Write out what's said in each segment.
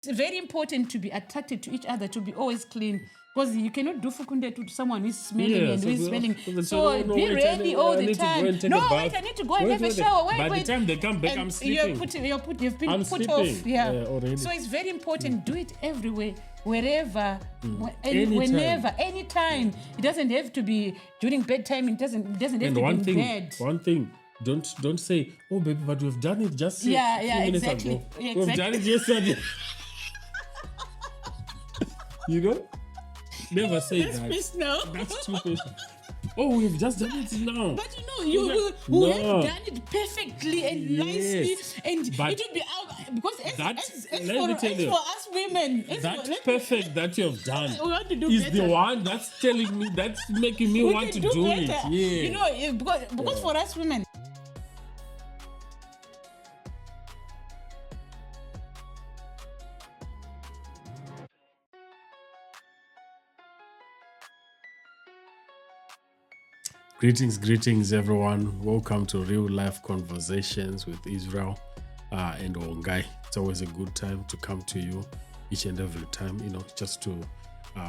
It's very important to be attracted to each other, to be always clean. Because you cannot do fukunde to someone who is smelling and who is smelling. So be ready all the time. No, wait, I need to go and have a shower. Wait. By the time they come back, I'm sleeping. You've been I'm put sleeping. off. Yeah. Already. So it's very important. Do it everywhere, wherever, Anytime. anytime. It doesn't have to be during bedtime. It doesn't have to be in bed. One thing. Don't say, oh baby, but we've done it just a few minutes exactly. ago. Yeah, we've done it yesterday. You know? Never say that. Please, no. That's too patient. Oh, we've just done it now. But you will have done it perfectly and nicely, and but it will be out because let for us women, that perfect that you have done we want to do is better. the one that's telling me, that's making me want to do it. better. Yeah. You know, because for us women. Greetings, everyone. Welcome to Real Life Conversations with Israel and Ongai. It's always a good time to come to you each and every time, you know, just to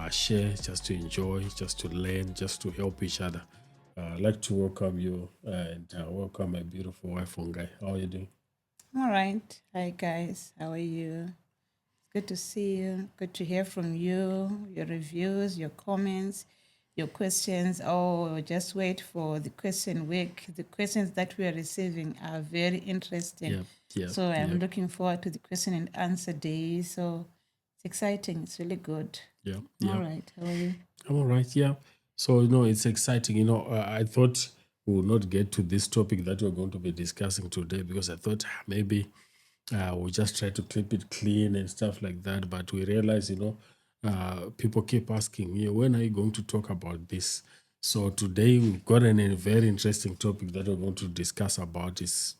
share, just to enjoy, just to learn, just to help each other. I'd like to welcome you and welcome my beautiful wife, Ongai. How are you doing? All right. Hi, guys. How are you? It's good to see you. Good to hear from you, your reviews, your comments, your questions. Oh, just wait for the question week. The questions that we are receiving are very interesting. So I'm looking forward to the question and answer day. So it's exciting. It's really good. All right. How are you? I'm all right. Yeah. So, you know, it's exciting. You know, I thought we will not get to this topic that we're going to be discussing today because I thought maybe we'll just try to keep it clean and stuff like that. But we realize, you know, people keep asking, when are you going to talk about this? So today we've got a very interesting topic that we're going to discuss about is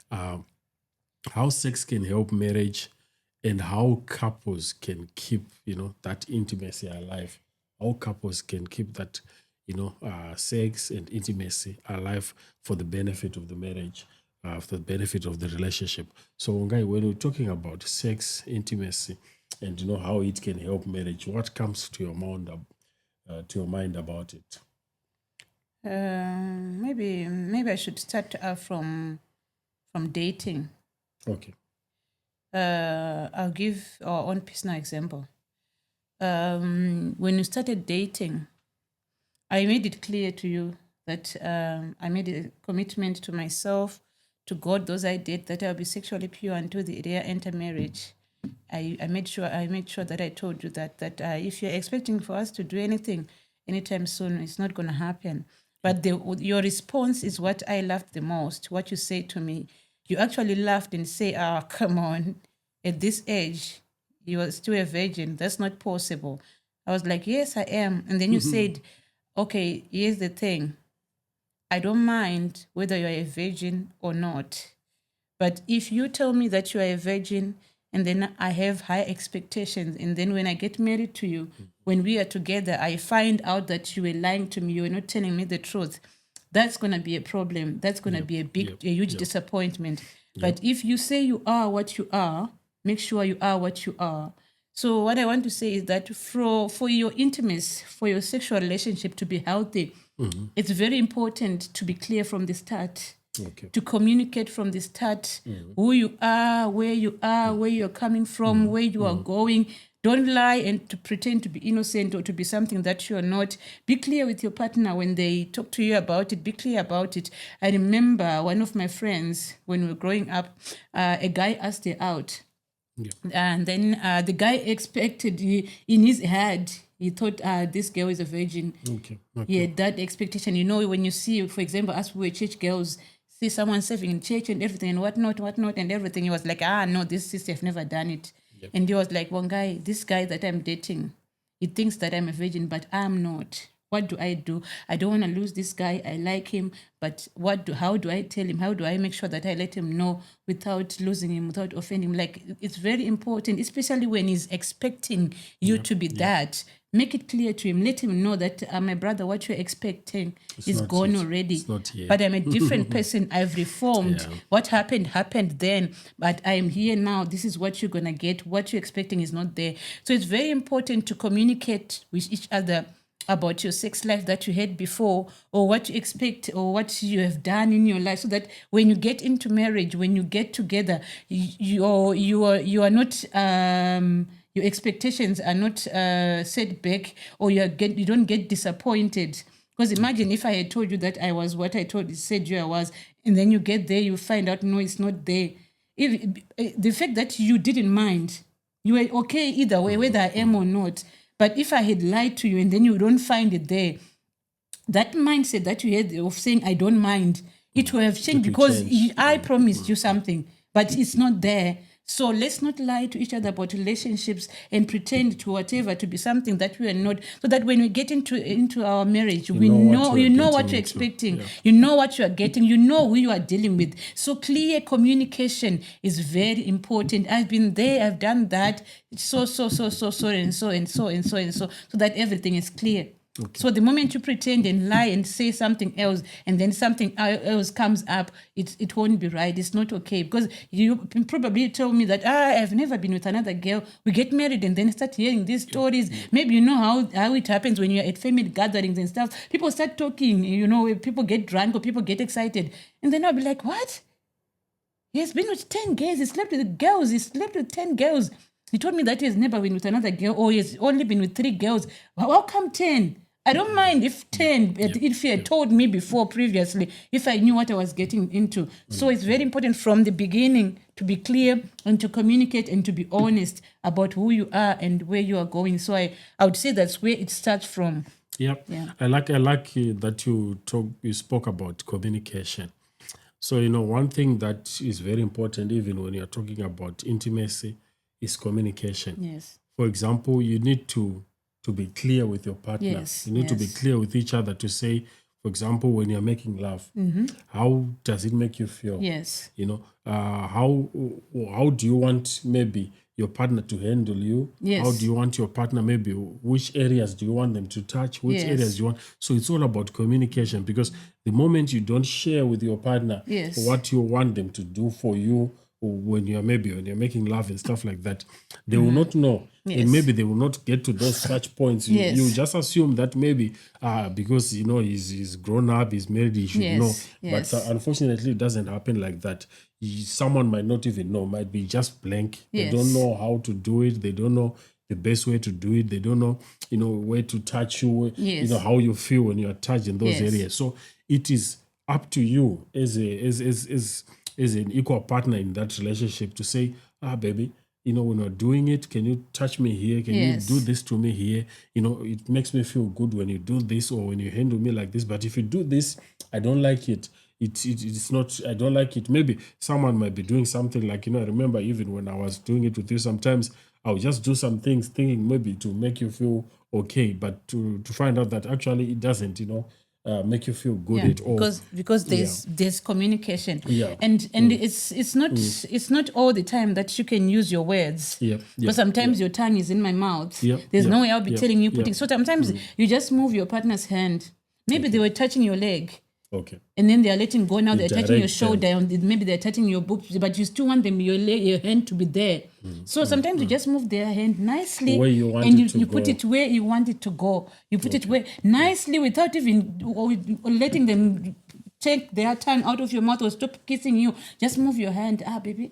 how sex can help marriage and how couples can keep, you know, that intimacy alive. How couples can keep that, you know, sex and intimacy alive for the benefit of the marriage, for the benefit of the relationship. So, Ongai, when we're talking about sex, intimacy, and you know how it can help marriage, what comes to your mind about it? Maybe I should start from dating. Okay. I'll give our own personal example. When you started dating, I made it clear to you that I made a commitment to myself, to God, those I did, that I'll be sexually pure until the day I enter marriage. I made sure that I told you that if you're expecting for us to do anything anytime soon, it's not going to happen. But your response is what I loved the most. What you say to me, you actually laughed and say, "Oh, come on! At this age, you are still a virgin. That's not possible." I was like, "Yes, I am." And then you said, "Okay, here's the thing. I don't mind whether you're a virgin or not, but if you tell me that you are a virgin." And then I have high expectations. And then when I get married to you, when we are together, I find out that you were lying to me. You were not telling me the truth. That's going to be a problem. That's going to be a huge disappointment. But if you say you are what you are, make sure you are what you are. So what I want to say is that for your intimacy, for your sexual relationship to be healthy, it's very important to be clear from the start. Okay. To communicate from the start who you are, where you're coming from, where you are going. Don't lie and to pretend to be innocent or to be something that you're not. Be clear with your partner when they talk to you about it. Be clear about it. I remember one of my friends, when we were growing up, a guy asked her out. Yeah. And then the guy expected, in his head, he thought this girl is a virgin. Okay. Yeah, that expectation. You know, when you see, for example, us we were church girls, see someone serving in church and everything and whatnot and everything. He was like, no, this sister, I've never done it. And he was like, this guy that I'm dating, he thinks that I'm a virgin, but I'm not. What do I do? I don't want to lose this guy. I like him, but how do I tell him? How do I make sure that I let him know without losing him, without offending him? Like, it's very important, especially when he's expecting you to be that. Make it clear to him. Let him know that, my brother, what you're expecting is gone already. It's not here. But I'm a different person. I've reformed. Yeah. What happened then. But I'm here now. This is what you're going to get. What you're expecting is not there. So it's very important to communicate with each other about your sex life that you had before, or what you expect, or what you have done in your life, so that when you get into marriage, when you get together, you are not your expectations are not set back, or you don't get disappointed. Because imagine if I had told you that I was what I said I was, and then you get there, you find out no, it's not there. The fact that you didn't mind, you were okay either way, whether I am or not. But if I had lied to you and then you don't find it there, that mindset that you had of saying, I don't mind, it will have changed, because I promised you something, but it's not there. So let's not lie to each other about relationships and pretend to whatever to be something that we are not, so that when we get into our marriage, you know what you're expecting. Yeah. You know what you are getting. You know who you are dealing with. So clear communication is very important. I've been there. I've done that. So that everything is clear. Okay. So the moment you pretend and lie and say something else, and then something else comes up, it won't be right. It's not okay, because you probably told me that I've never been with another girl. We get married and then start hearing these stories. Yeah. Maybe you know how it happens when you're at family gatherings and stuff. People start talking, people get drunk or people get excited. And then I'll be like, what? He has been with 10 girls. He slept with girls. He slept with 10 girls. He told me that he has never been with another girl, or he has only been with 3 girls. How come 10? I don't mind if 10, if he had told me before previously, if I knew what I was getting into. So it's very important from the beginning to be clear and to communicate and to be honest about who you are and where you are going. So I would say that's where it starts from. Yep. Yeah. I like that you spoke about communication. So, one thing that is very important, even when you're talking about intimacy, is communication. Yes. For example, you need to be clear with your partner. Yes, you need to be clear with each other to say, for example, when you're making love, how does it make you feel? Yes. How do you want maybe your partner to handle you? Yes. How do you want your partner, maybe which areas do you want them to touch? Which areas do you want? So it's all about communication, because the moment you don't share with your partner what you want them to do for you, or when you're making love and stuff like that, they will not know. Yes. And maybe they will not get to those such points. You just assume that maybe because he's grown up, he's married, he should know. Yes. But unfortunately, it doesn't happen like that. Someone might not even know, might be just blank. Yes. They don't know how to do it. They don't know the best way to do it. They don't know, where to touch you. Yes. How you feel when you are touched in those areas. So it is up to you as an equal partner in that relationship to say, baby, when we're doing it, can you touch me here? Can you do this to me here? It makes me feel good when you do this, or when you handle me like this. But if you do this, I don't like it. It's not, I don't like it. Maybe someone might be doing something like, I remember even when I was doing it with you, sometimes I would just do some things thinking maybe to make you feel okay, but to find out that actually it doesn't, make you feel good at all. Because there's communication. Yeah. And it's not all the time that you can use your words. Yeah. Because sometimes your tongue is in my mouth. Yeah. There's no way I'll be telling you putting. So sometimes you just move your partner's hand. Maybe they were touching your leg. Okay. And then they are letting go. Now they're touching your shoulder. Maybe they're touching your boobs, but you still want them your hand to be there. So sometimes you just move their hand nicely, where you want and you put it where you want it to go. You put it where nicely, without even letting them take their tongue out of your mouth or stop kissing you. Just move your hand. Baby,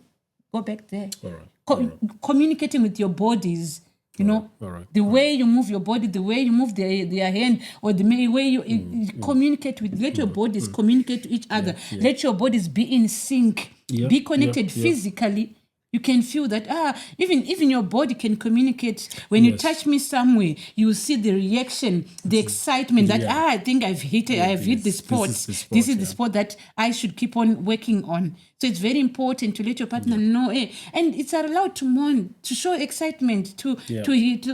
go back there. All right. Communicating with your bodies. The way you move your body, the way you move their hand, or the way you communicate with, let your bodies communicate to each other. Let your bodies be in sync, be connected physically. You can feel that, even your body can communicate. When you touch me somewhere, you will see the reaction, the excitement that, I think I've hit the spot. This is the spot that I should keep on working on. So it's very important to let your partner know, and it's allowed to mourn, to show excitement, to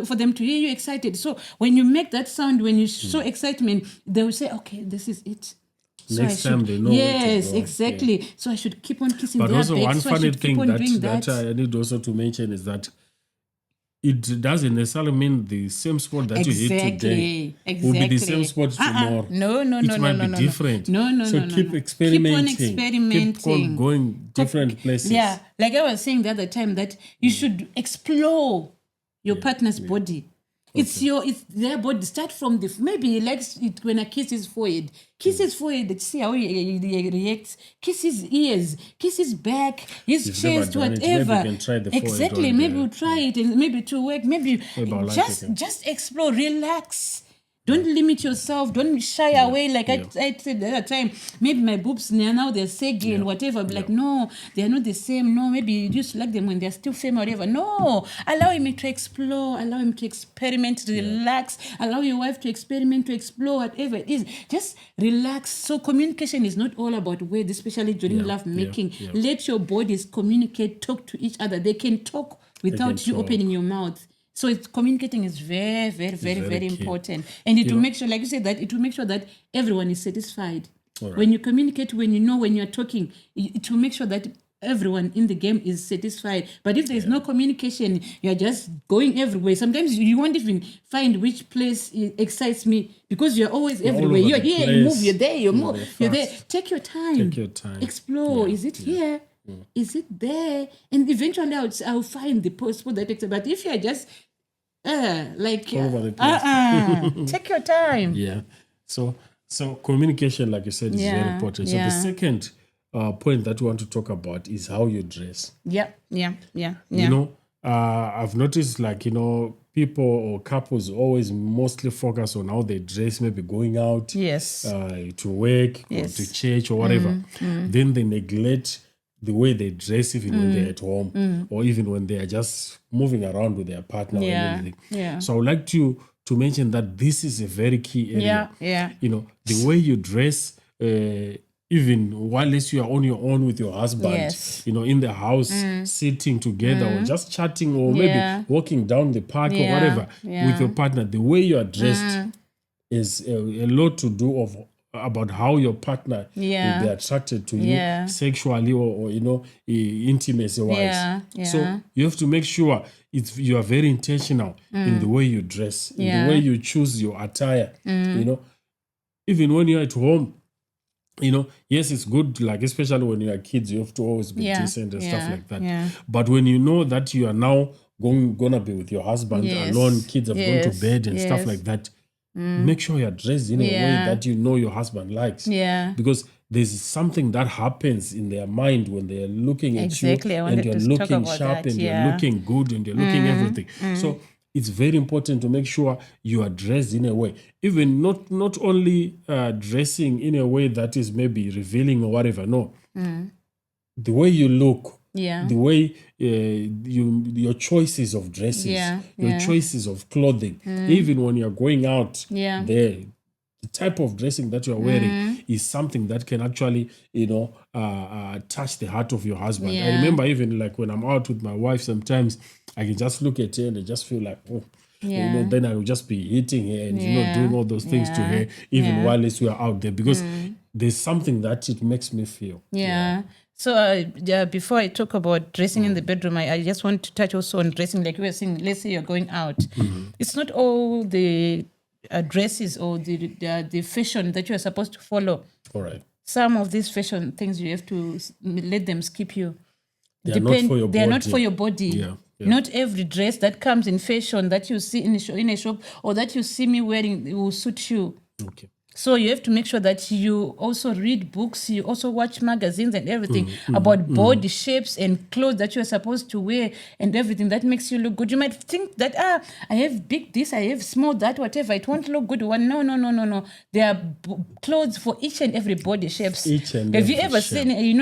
for them to hear you excited. So when you make that sound, when you show excitement, they will say, okay, this is it. So next time they know. Yes, exactly. Yeah. So I should keep on kissing but their also back. one So funny thing that I need also to mention is that it doesn't necessarily mean the same spot that you hit today will be the same spot tomorrow. No. It might be different. No. So keep experimenting. Keep on experimenting. Keep on going different places. Yeah, like I was saying the other time, that you should explore your partner's body. It's their body. Start from maybe he likes it when I kiss his forehead. Kiss his forehead, see how he reacts. Kiss his ears, kiss his back, his chest, whatever. Maybe you can try the forehead. Exactly. Maybe we'll try it, and maybe to work. Maybe just explore, relax. Don't limit yourself. Don't shy away. Like I said the other time, maybe my boobs now they're saggy and whatever. Like, no, they're not the same. No, maybe you just like them when they're still firm or whatever. No, allow him to explore. Allow him to experiment, relax. Allow your wife to experiment, to explore, whatever it is. Just relax. So communication is not all about words, especially during love making. Let your bodies communicate, talk to each other. They can talk without you opening your mouth. So communicating is very, very, very, very important. And it will make sure, like you said, that it will make sure that everyone is satisfied. Right. When you communicate, when you're talking, it will make sure that everyone in the game is satisfied. But if there's no communication, you're just going everywhere. Sometimes you won't even find which place excites me, because you're always everywhere. You're here, you move, you're there, you move, you're there. Take your time. Explore. Is it here? Is it there? And eventually I'll find the spot that takes it. But if you're just take your time. Yeah. So communication, like you said, is very important. So the second point that we want to talk about is how you dress. Yeah. You know, I've noticed, like, you know, people or couples always mostly focus on how they dress, maybe going out, to work, or to church or whatever. Then they neglect the way they dress, even when they're at home, or even when they are just moving around with their partner or anything. Yeah. So I would like to mention that this is a very key area. Yeah. You know, the way you dress, even while you are on your own with your husband, you know, in the house, sitting together, or just chatting, or maybe walking down the park or whatever with your partner, the way you are dressed is a lot to do about how your partner will be attracted to you sexually or you know, intimacy wise. So you have to make sure you are very intentional in the way you dress, in the way you choose your attire. You know, even when you're at home, you know, yes, it's good, like especially when you are kids, you have to always be decent and stuff like that. But when you know that you are now gonna be with your husband alone, kids have gone to bed and stuff like that, make sure you're dressed in a way that you know your husband likes. Because there's something that happens in their mind when they're looking at you, and you're looking sharp, and you're looking good, and you're looking everything. So it's very important to make sure you are dressed in a way, even not only dressing in a way that is maybe revealing or whatever. No, the way you look, the way your choices of dresses, your choices of clothing, even when you're going out there, the type of dressing that you're wearing is something that can actually, you know, touch the heart of your husband. I remember even like when I'm out with my wife, sometimes I can just look at her and I just feel like, oh, you know, then I will just be hitting her and, you know, doing all those things to her, even while we are out there, because there's something that it makes me feel. So before I talk about dressing in the bedroom, I just want to touch also on dressing. Like we were saying, let's say you're going out. It's not all the dresses or the fashion that you are supposed to follow. All right. Some of these fashion things you have to let them skip you. They are not for your body. They are not for your body. Not every dress that comes in fashion that you see in a shop or that you see me wearing will suit you. Okay. So you have to make sure that you also read books, you also watch magazines and everything about body shapes and clothes that you're supposed to wear and everything that makes you look good. You might think that, I have big this, I have small that, whatever. It won't look good. No. There are clothes for each and every body shapes. Each and have you every ever shape. seen,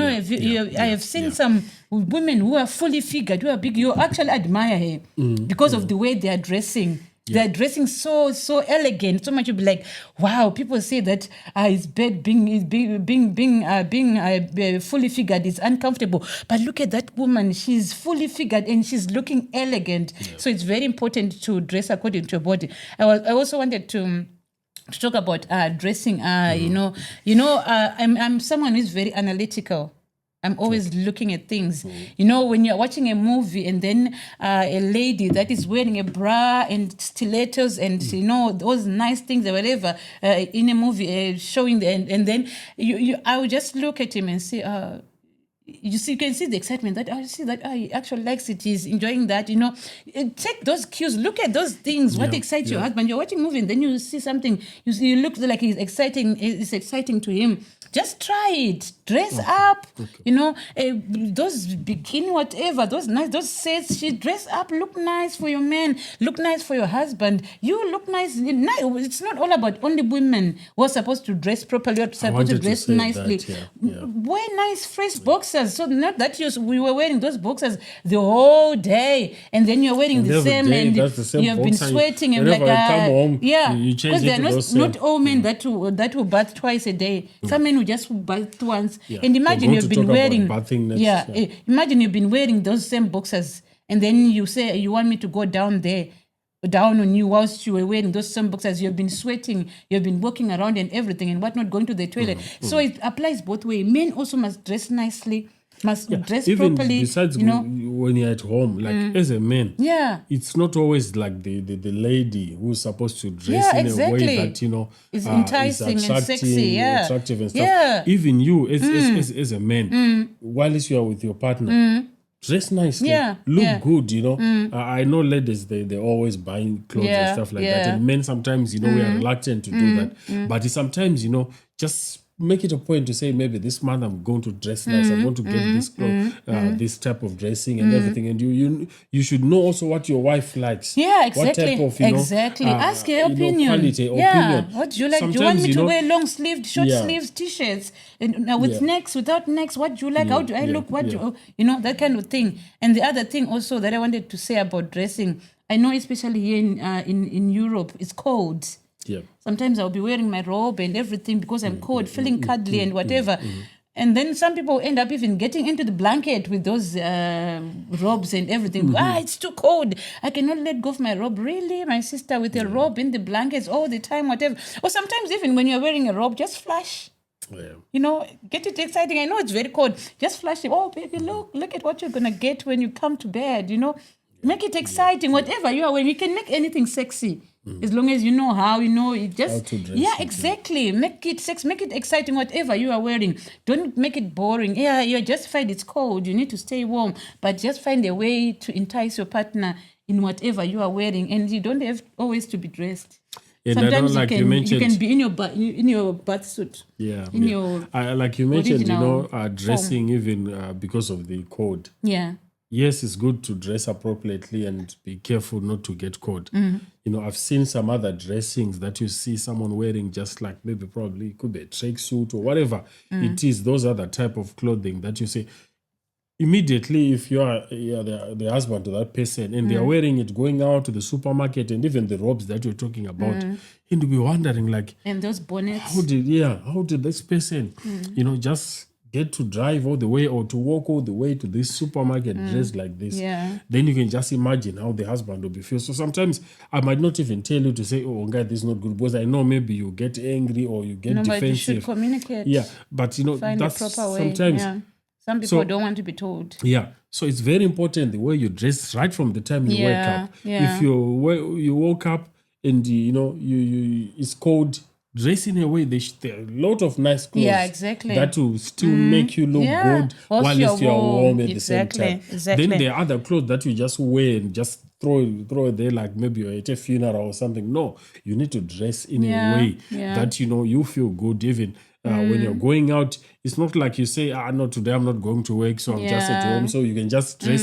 I have seen some women who are fully figured, who are big. You actually admire her because of the way they are dressing. They're dressing so elegant, so much. You'll be like, wow. People say that it's bad being fully figured is uncomfortable, but look at that woman. She's fully figured and she's looking elegant. So it's very important to dress according to your body. I also wanted to talk about dressing. I'm someone who's very analytical. I'm always looking at things. When you're watching a movie and then a lady that is wearing a bra and stilettos and, those nice things or whatever in a movie showing, and then I would just look at him and say, you can see the excitement that I see that he actually likes it. He's enjoying that. Take those cues. Look at those things. What excites your husband? You're watching a movie and then you see something. You look like it's exciting to him. Just try it. Dress up. Those bikini, whatever. Those sets. She dress up. Look nice for your man. Look nice for your husband. You look nice. It's not all about only women who are supposed to dress properly. You're supposed to dress nicely. Wear nice fresh boxers. So not that we were wearing those boxers the whole day, and then you're wearing the same, and you've been sweating and like come home, because they're not all men that will bath twice a day. Some men will just bath once. And imagine you've been wearing imagine you've been wearing those same boxers, and then you say you want me to go down on you whilst you were wearing those same boxers. You've been sweating, you've been walking around and everything and whatnot, going to the toilet. So it applies both ways. Men also must dress nicely, must dress even properly. Besides, when you're at home, like as a man, it's not always like the lady who's supposed to dress in a way that is enticing is and sexy, attractive and stuff. Even you, as a man, while you are with your partner, dress nicely, look good. I know ladies, they always buying clothes and stuff like that, and men sometimes we are reluctant to do that. But sometimes just make it a point to say, maybe this month I'm going to dress nice. I'm going to get this clothes, this type of dressing and everything. And you should know also what your wife likes. Yeah, exactly. What type of exactly. Ask her opinion. Quality, opinion. What do you like? Do you want me to wear long sleeved, short sleeves T-shirts and with necks, without necks? What do you like? How do I look? What do that kind of thing. And the other thing also that I wanted to say about dressing, I know especially here in Europe, it's cold. Yeah. Sometimes I'll be wearing my robe and everything because I'm cold, feeling cuddly and whatever. And then some people end up even getting into the blanket with those robes and everything. It's too cold. I cannot let go of my robe. Really? My sister with a robe in the blankets all the time, whatever. Or sometimes even when you're wearing a robe, just flash. Get it exciting. I know it's very cold. Just flash it. Oh, baby, look at what you're going to get when you come to bed, Make it exciting. Whatever you are wearing, you can make anything sexy. As long as you know how, it just... How to dress exactly. Make it sexy, make it exciting, whatever you are wearing. Don't make it boring. Yeah, you're justified, it's cold, you need to stay warm, but just find a way to entice your partner in whatever you are wearing, and you don't have always to be dressed. And sometimes I don't, you can be in your bath suit. Yeah. Your like you mentioned, dressing form. Even because of the cold. Yeah. Yes, it's good to dress appropriately and be careful not to get caught. I've seen some other dressings that you see someone wearing, just like maybe probably it could be a tracksuit or whatever it is. Those are the type of clothing that you say immediately, if you are the husband to that person and they are wearing it, going out to the supermarket, and even the robes that you're talking about, and you'll be wondering like, and those bonnets. How did this person, just get to drive all the way or to walk all the way to this supermarket dressed like this? Then you can just imagine how the husband will be feel. So sometimes I might not even tell you to say, oh God, this is not good, because I know maybe you get angry or you get defensive. But you should communicate. But find that's a proper way. Sometimes some people don't want to be told. So it's very important the way you dress right from the time you wake up. If you woke up and you it's cold, dress in a way. There are a lot of nice clothes. That will still make you look good while you're warm at the same time. Then there are other clothes that you just wear and just throw it there like maybe you're at a funeral or something. No, you need to dress in a way that you feel good. Even when you're going out, it's not like you say, no, today I'm not going to work, so I'm just at home. So you can just dress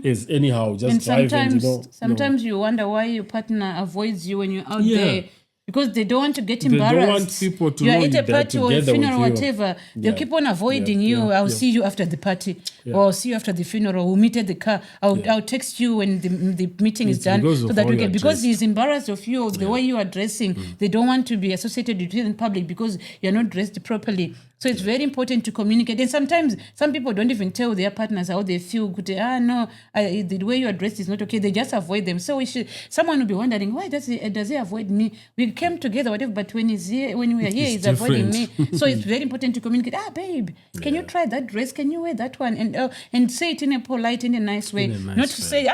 as anyhow, just And drive sometimes you wonder why your partner avoids you when you're out there. Because they don't want to get embarrassed. They don't want people to you're know at a party or a funeral, whatever. They'll keep on avoiding you. I'll see you after the party, or I'll see you after the funeral. We'll meet at the car. I'll text you when the meeting is done, so that we can. Because he's embarrassed of you, of the way you are dressing. They don't want to be associated with you in public because you're not dressed properly. So it's very important to communicate. And sometimes some people don't even tell their partners how they feel. The way you are dressed is not okay. They just avoid them. So someone will be wondering, why does he avoid me? We came together, whatever, but when we are here, he's avoiding me. So it's very important to communicate. Babe, can you try that dress? Can you wear that one? And say it in a polite, in a nice way. Not to say,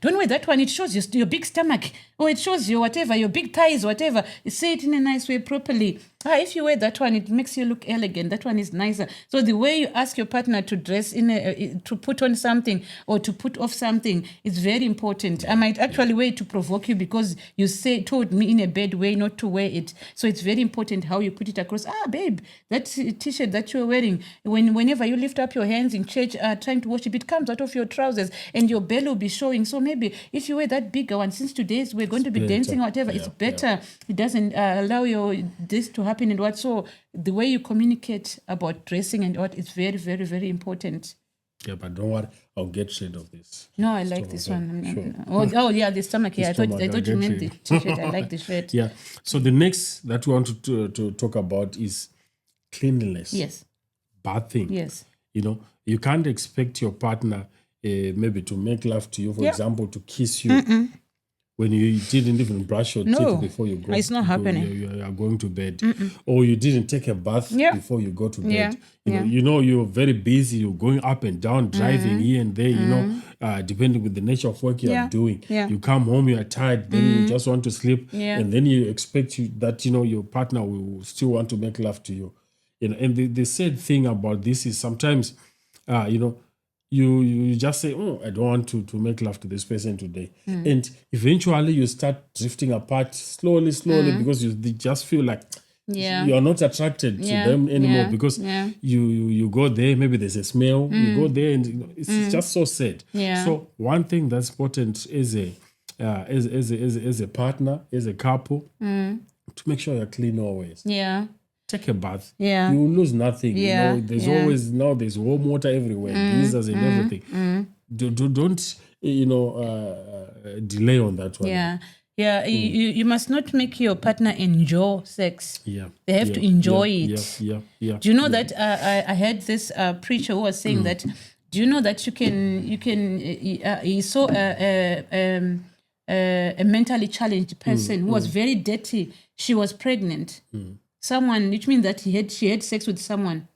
don't wear that one. It shows your big stomach. Or it shows you whatever, your big thighs, whatever. Say it in a nice way, properly. If you wear that one, it makes you look elegant. That one is nicer. So the way you ask your partner to dress to put on something or to put off something is very important. I might actually wear it to provoke you because you told me in a bad way not to wear it. So it's very important how you put it across. Babe, that t-shirt that you're wearing, whenever you lift up your hands in church trying to worship, it comes out of your trousers and your belly will be showing. So maybe if you wear that bigger one, since today we're going to be dancing or whatever, it's better. It doesn't allow this to happen and what. So the way you communicate about dressing and what is very, very, very important. Yeah, but don't worry, I'll get rid of this. No, I like this one. Sure. The stomach. Yeah, I thought you meant the t-shirt. I like the shirt. Yeah. So the next that we want to talk about is cleanliness. Yes. Bathing. Yes. You can't expect your partner maybe to make love to you, for example, to kiss you. When you didn't even brush your teeth before you go. It's not happening. You are going to bed. Or you didn't take a bath before you go to bed. You're very busy. You're going up and down, driving here and there, depending with the nature of work you are doing. You come home, you are tired, then you just want to sleep. And then you expect that, your partner will still want to make love to you. And the sad thing about this is sometimes, you just say, I don't want to make love to this person today. And eventually you start drifting apart slowly, because you just feel like you're not attracted to them anymore because you go there, maybe there's a smell, you go there and it's just so sad. So one thing that's important as a partner, as a couple, to make sure you're clean always. Take a bath. You will lose nothing. There's warm water everywhere, geysers and everything. Don't delay on that one. You must not make your partner enjoy sex. They have to enjoy it. Do you know that I heard this preacher who was saying that? Do you know that you can? He saw a mentally challenged person who was very dirty. She was pregnant. Someone, which means that she had sex with someone.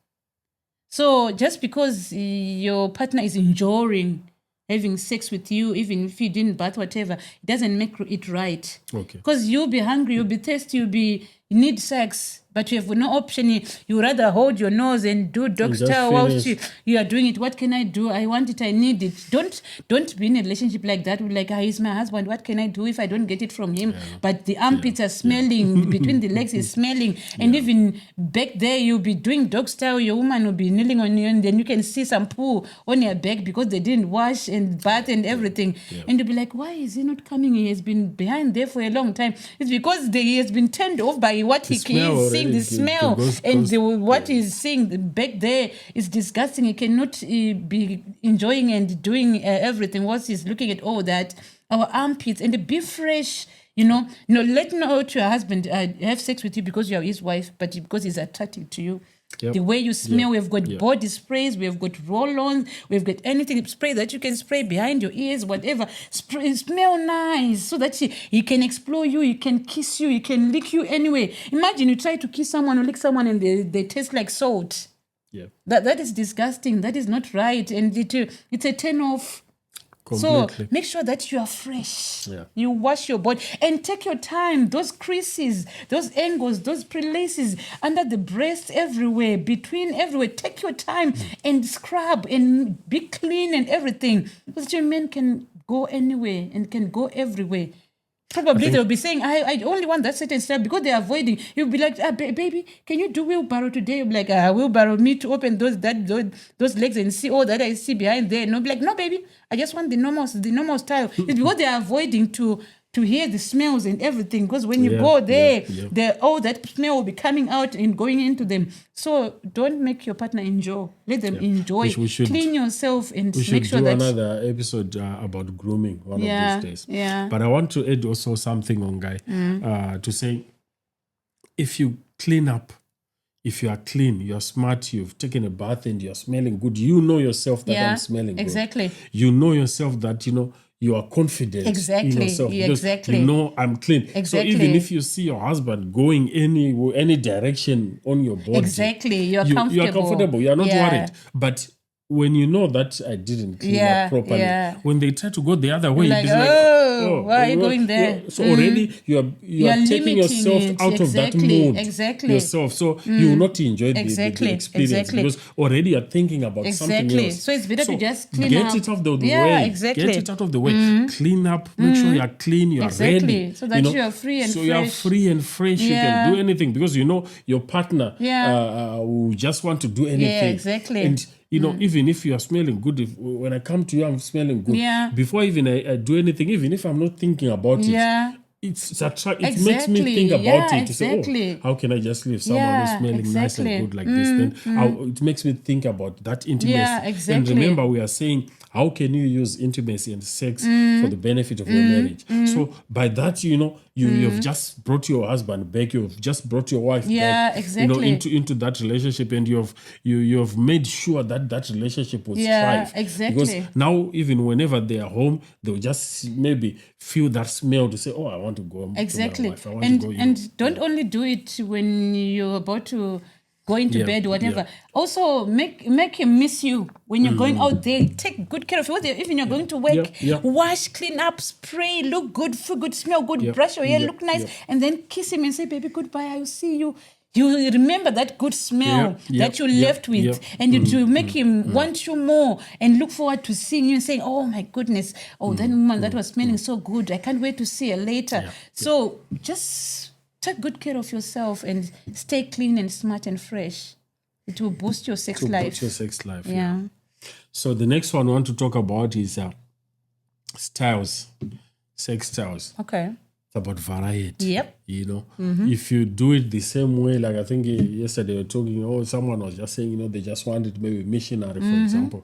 So just because your partner is enjoying having sex with you, even if you didn't bath, whatever, it doesn't make it right. Because you'll be hungry, you'll be thirsty, you need sex, but you have no option. You rather hold your nose and do dog style whilst you are doing it. What can I do? I want it, I need it. Don't be in a relationship like that. Like, he's my husband. What can I do if I don't get it from him? But the armpits are smelling, between the legs is smelling. And even back there, you'll be doing dog style. Your woman will be kneeling on you, and then you can see some poo on your back because they didn't wash and bath and everything. And you'll be like, why is he not coming? He has been behind there for a long time. It's because he has been turned off by what he is seeing, the smell, what he's seeing back there is disgusting. He cannot be enjoying and doing everything. What he's looking at all that, our armpits, and be fresh. Let not your husband have sex with you because you are his wife, but because he's attracted to you. The way you smell, we've got body sprays, we've got roll-ons, we've got anything spray that you can spray behind your ears, whatever. Smell nice so that he can explore you, he can kiss you, he can lick you anyway. Imagine you try to kiss someone or lick someone and they taste like salt. That is disgusting. That is not right. And it's a turn off. Completely. So make sure that you are fresh. You wash your body and take your time. Those creases, those angles, those prelaces under the breast, everywhere, between everywhere. Take your time and scrub and be clean and everything, so that your men can go anywhere and can go everywhere. Probably they'll be saying, I only want that certain style because they're avoiding. You'll be like, baby, can you do wheelbarrow today? You'll be like, wheelbarrow, me to open those legs and see all that I see behind there. And I'll be like, no, baby, I just want the normal style. It's because they're avoiding to hear the smells and everything. Because when you go there, all that smell will be coming out and going into them. So don't make your partner enjoy. Let them enjoy. We should clean yourself and make sure do that another episode about grooming one of these days. Yeah. But I want to add also something on Guy to say, if you clean up, if you are clean, you're smart, you've taken a bath and you're smelling good, you know yourself that I'm smelling good. Exactly. You know yourself that, you are confident in yourself. Exactly. You know I'm clean. Exactly. So even if you see your husband going any direction on your body, exactly, you're comfortable. You are comfortable. You are not worried. But when you know that I didn't clean up properly, when they try to go the other way, like, it's like, why are you going there? So already you are taking yourself out of that mood yourself. So you will not enjoy the experience because already you're thinking about something else. So it's better to just clean get up. It out of the way. Exactly. Get it out of the way. Clean up. Make sure you are clean. You are ready. So that you are free and fresh. So you are free and fresh. You can do anything because you know your partner will just want to do anything. Yeah, exactly. And even if you are smelling good, when I come to you, I'm smelling good. Yeah. Before even I do anything, even if I'm not thinking about it, it makes me think about it to say, how can I just leave someone who's smelling nice and good like this? Then it makes me think about that intimacy. Yeah, exactly. And remember, we are saying, how can you use intimacy and sex for the benefit of your marriage? So by that, you've just brought your husband back, you've just brought your wife back, into that relationship, and you've made sure that relationship will thrive. Exactly. Because now, even whenever they are home, they'll just maybe feel that smell to say, I want to go to my wife. I want to go. And don't only do it when you're about to go into bed, whatever. Also, make him miss you when you're going out there. Take good care of you. Even you're going to work, wash, clean up, spray, look good, feel good, smell good, brush your hair, look nice, and then kiss him and say, baby, goodbye, I will see you. You remember that good smell that you left with, and it will make him want you more and look forward to seeing you and saying, oh my goodness, that woman that was smelling so good. I can't wait to see her later. So just take good care of yourself and stay clean and smart and fresh. It will boost your sex life. Boost your sex life. Yeah. So the next one I want to talk about is styles, sex styles. Okay. It's about variety. Yep. If you do it the same way, like I think yesterday we were talking, someone was just saying, they just wanted maybe missionary, for example.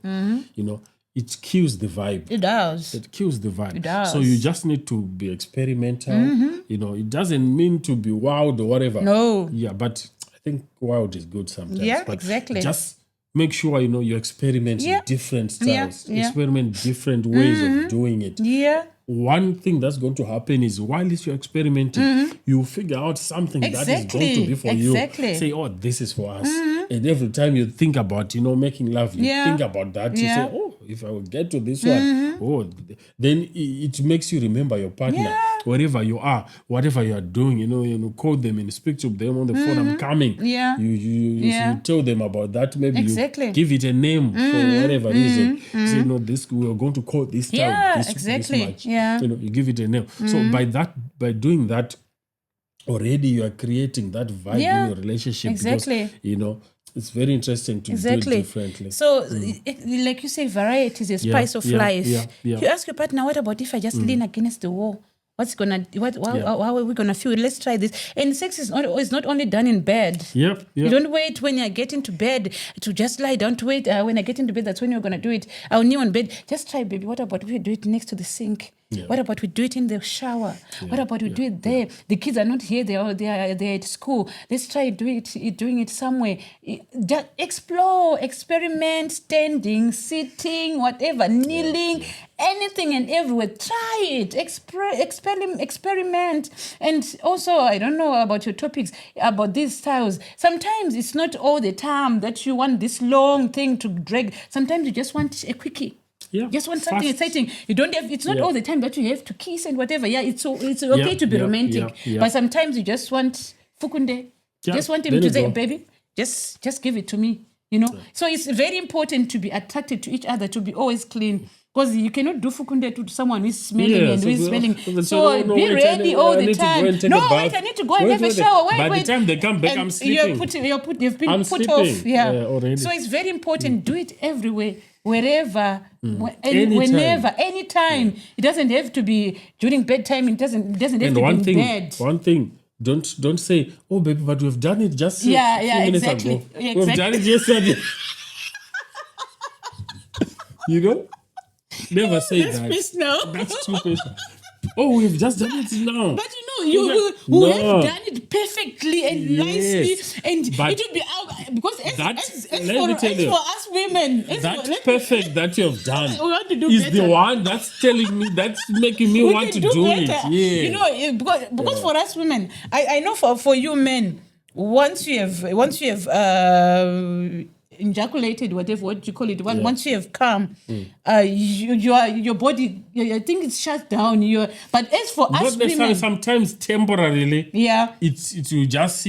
It kills the vibe. It does. It kills the vibe. It does. So you just need to be experimental. It doesn't mean to be wild or whatever. No. Yeah, but I think wild is good sometimes. Yeah, but exactly. Just make sure, you experiment different styles. Experiment different ways of doing it. Yeah. One thing that's going to happen is while you're experimenting, you figure out something that is going to be for you. Say, this is for us. And every time you think about, making love, you think about that. You say, if I would get to this one, then it makes you remember your partner. Wherever you are, whatever you are doing, call them and speak to them on the phone. I'm coming. Yeah. You tell them about that. Maybe you give it a name for whatever reason. Say, this we are going to call this time this much. Yeah. You give it a name. So by doing that, already you are creating that vibe in your relationship. Exactly. Because, it's very interesting to do it differently. So, like you say, variety is a spice of life. You ask your partner, what about if I just lean against the wall? How are we gonna feel? Let's try this. And sex is not only done in bed. You don't wait when you get into bed to just lie down to wait. When I get into bed, that's when you're gonna do it. I'll kneel on bed. Just try, baby. What about we do it next to the sink? What about we do it in the shower? What about we do it there? The kids are not here. They're at school. Let's try doing it somewhere. Just explore, experiment, standing, sitting, whatever, kneeling, anything and everywhere. Try it. Experiment. And also, I don't know about your topics, about these styles. Sometimes it's not all the time that you want this long thing to drag. Sometimes you just want a quickie. Just want something exciting. You don't have. It's not all the time that you have to kiss and whatever. It's okay to be romantic, but sometimes you just want fukunde. Just want him to say, baby, just give it to me. So it's very important to be attracted to each other, to be always clean. Because you cannot do fukunde to someone who is smelling and who is smelling. So So be ready all the time. No, wait, I need to go and have a shower. Wait. By the time they come back, And I'm sleeping. You've been I'm put sleeping, off. Yeah. already. So it's very important. Do it everywhere, wherever, Anytime. whenever, anytime. It doesn't have to be during bedtime. It doesn't have And to one be thing, in bed. one thing, don't say, oh baby, but we've done it just a few minutes exactly. ago. Yeah, We've done it yesterday. You know? Never say That's that. peace now. That's too patient. Oh, we've just done it now. But you will No. have done it perfectly and Yes. nicely, and But it will be out because let me tell you, for us women, that perfect that you have done we want to do is better. the one that's telling me, that's making me We want to can do better. it. Yeah. You know, because for us women, I know for you men, once you have ejaculated, whatever what you call it, once you have come, your body, I think it's shut down. But as for Not us necessarily, women, sometimes temporarily, yeah. it will just,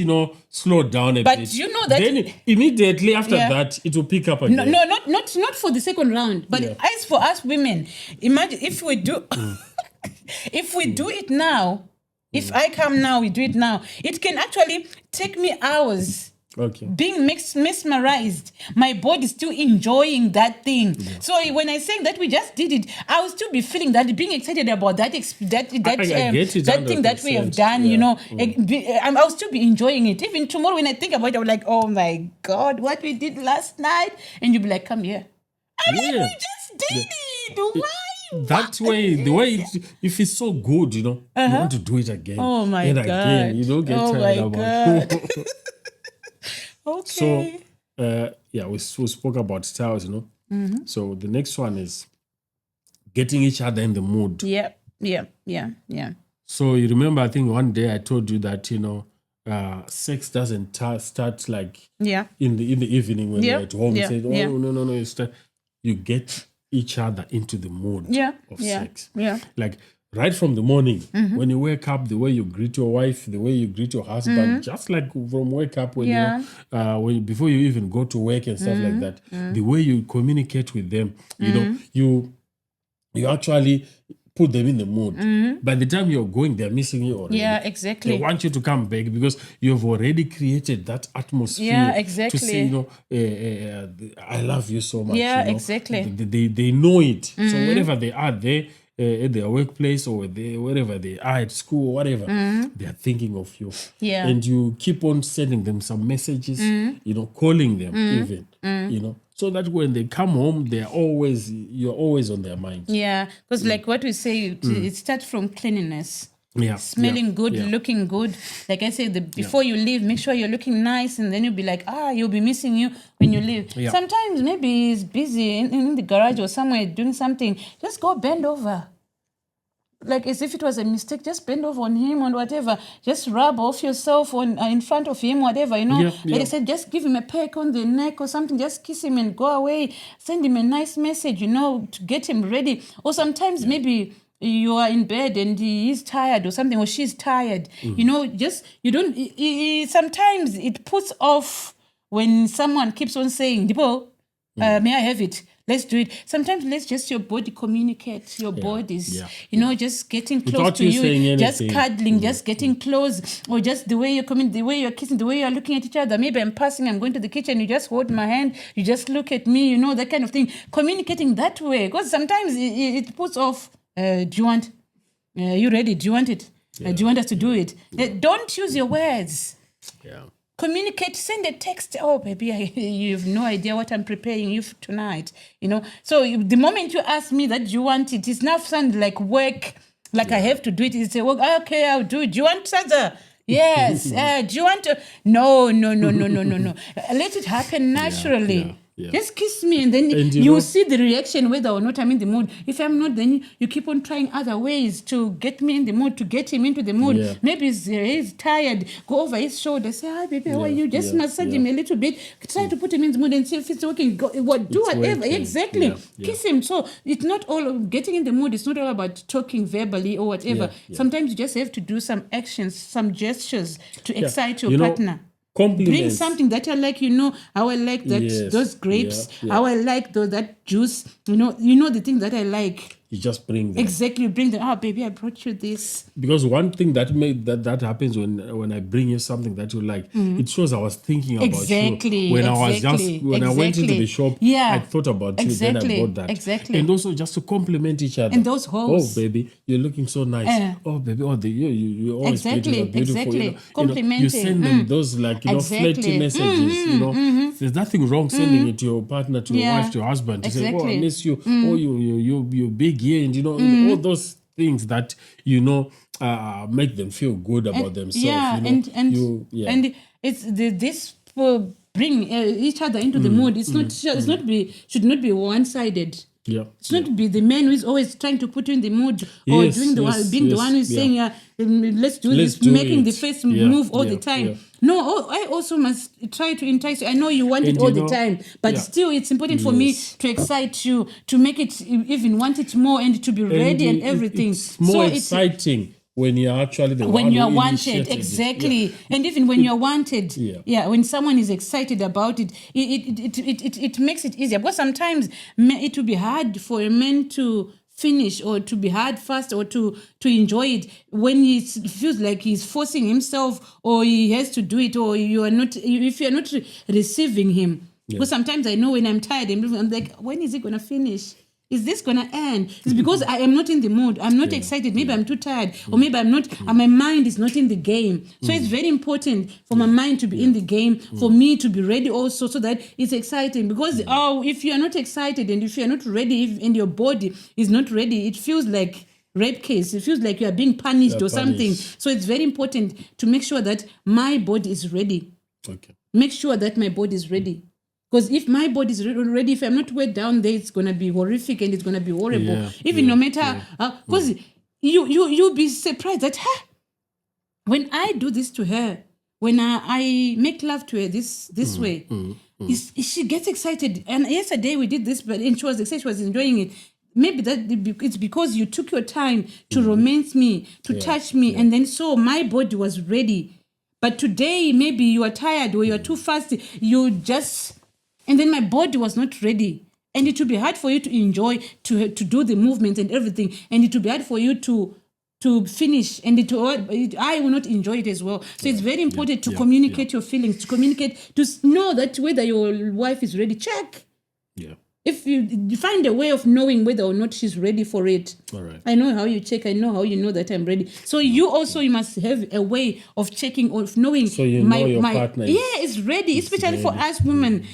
slow down a But bit. you know that- then immediately after Yeah. that, it will pick up again. No, not for the second round. But as for us women, imagine if we do, if we do it now. If I come now, we do it now. It can actually take me hours. Okay. Being mesmerized, my body still enjoying that thing. Yeah. So when I say that we just did it, I will still be feeling that, being excited about that I get it that thing that we have done. I'll still be enjoying it. Even tomorrow, when I think about it, I'm like, oh my God, what we did last night, and you'll be like, come here. I'm like, we just did it. Why? That way, the way if it's so good, you want to do it again. Oh my and God. again. You don't get tired about it. Okay. So, we spoke about styles, So the next one is getting each other in the mood. Yeah. So you remember, I think one day I told you that, sex doesn't start like in the evening when you're at home. You say, no, you get each other into the mood of sex. Yeah. Like right from the morning, when you wake up, the way you greet your wife, the way you greet your husband, just like from wake up when before you even go to work and stuff like that, the way you communicate with them, you actually put them in the mood. By the time you're going, they're missing you already. Yeah, exactly. They want you to come back because you have already created that atmosphere. Yeah, exactly. To say, I love you so much. Yeah, exactly. They know it. So whenever they are there, at their workplace or wherever they are at school or whatever, they are thinking of you. Yeah. And you keep on sending them some messages, calling them even, so that when they come home, you're always on their mind. Yeah, because like what we say, it starts from cleanliness. Yeah. Smelling good, looking good. Like I said, before you leave, make sure you're looking nice, and then you'll be like, you'll be missing you when you leave. Yeah. Sometimes maybe he's busy in the garage or somewhere doing something. Just go bend over. Like as if it was a mistake, just bend over on him or whatever. Just rub off yourself in front of him, whatever, Like I said, just give him a peck on the neck or something. Just kiss him and go away. Send him a nice message, to get him ready. Or sometimes maybe you are in bed and he's tired or something, or she's tired. Sometimes it puts off when someone keeps on saying, Dipo, may I have it? Let's do it. Sometimes let's just your body communicate, your bodies, just getting close without to you, just cuddling, just getting close, or just the way you're coming, the way you're kissing, the way you're looking at each other. Maybe I'm passing, I'm going to the kitchen, you just hold my hand, you just look at me, that kind of thing. Communicating that way, because sometimes it puts off, do you want, you ready? Do you want it? Do you want us to do it? Don't use your words. Yeah. Communicate, send a text. Oh, baby, you have no idea what I'm preparing you for tonight. So the moment you ask me that you want it, it's now sound like work, like I have to do it. It's say, well, okay, I'll do it. Do you want salsa? Yes. Do you want to? No. Let it happen naturally. Yeah. Just kiss me and then you see the reaction whether or not I'm in the mood. If I'm not, then you keep on trying other ways to get me in the mood, to get him into the mood. Yeah. Maybe he's tired. Go over his shoulder. Say, hi, baby, how are you? Just massage him a little bit. Try to put him in the mood and see if it's working. Do whatever. Working. Exactly. Yeah. Kiss him. So it's not all getting in the mood. It's not all about talking verbally or whatever. Sometimes you just have to do some actions, some gestures to excite your partner. Bring Compliments. something that I like, how I like that Yes. those grapes, Yeah. how I like that juice, you know the thing that I like. You just bring them. Exactly, bring them. Oh, baby, I brought you this. Because one thing that happens when I bring you something that you like, it shows I was thinking about Exactly, you. When exactly, I went into the shop, Yeah, I thought about you, then I exactly, bought that. exactly. And also just to compliment each other. And those Oh, hoes. baby, you're looking so nice. Oh, baby, you always Exactly, beautiful. exactly. Complimenting. You send them those Exactly. flirty messages. There's nothing wrong sending it to your partner, to your wife, to your husband, to say, oh, I miss you. Oh, you're big here, and all those things that make them feel good about themselves. Yeah, and it's this bring each other into the mood. It's not should not be one-sided. Yeah, It's not be the man who is always trying to put you in the mood or Yes, doing the yes, one, being the yes, one who's yeah. saying, let's do Let's this, do making the it. face Yeah, move all the yeah, time. yeah. No, I also must try to entice you. I know you want it And all you the know, time, but yeah. still it's important for me Yes. to excite you, to make it even want it more and to be ready and everything. It's more So exciting when you're actually the when one you are who wanted, initiated it. exactly. Yeah. And even when you're wanted, Yeah. when someone is excited about it, it makes it easier. Because sometimes it will be hard for a man to finish or to be hard fast or to enjoy it when he feels like he's forcing himself or he has to do it, or if you're not receiving him. Because sometimes I know when I'm tired, I'm like, when is it going to finish? Is this going to end? It's because I am not in the mood. I'm not excited. Maybe I'm too tired. Or maybe I'm not, and my mind is not in the game. So it's very important for my mind to be in the game, for me to be ready also, so that it's exciting. Because if you're not excited and if you're not ready and your body is not ready, it feels like rape case. It feels like you are being punished or something. So it's very important to make sure that my body is ready. Okay. Make sure that my body is ready. Because if my body is ready, if I'm not weighed down there, it's going to be horrific and it's going to be horrible. No matter, because you'll be surprised that, when I do this to her, when I make love to her this way, she gets excited. And yesterday we did this, and she was excited, she was enjoying it. Maybe it's because you took your time to romance me, to touch me, and then so my body was ready. But today, maybe you are tired or you are too fast. And then my body was not ready. And it will be hard for you to enjoy, to do the movement and everything. And it will be hard for you to finish. And I will not enjoy it as well. So it's very important to communicate your feelings, to communicate, to know that whether your wife is ready. Check. Yeah. If you find a way of knowing whether or not she's ready for it. All right. I know how you check. I know how you know that I'm ready. So you must have a way of checking, of knowing. So you know your partner is ready, especially for us women.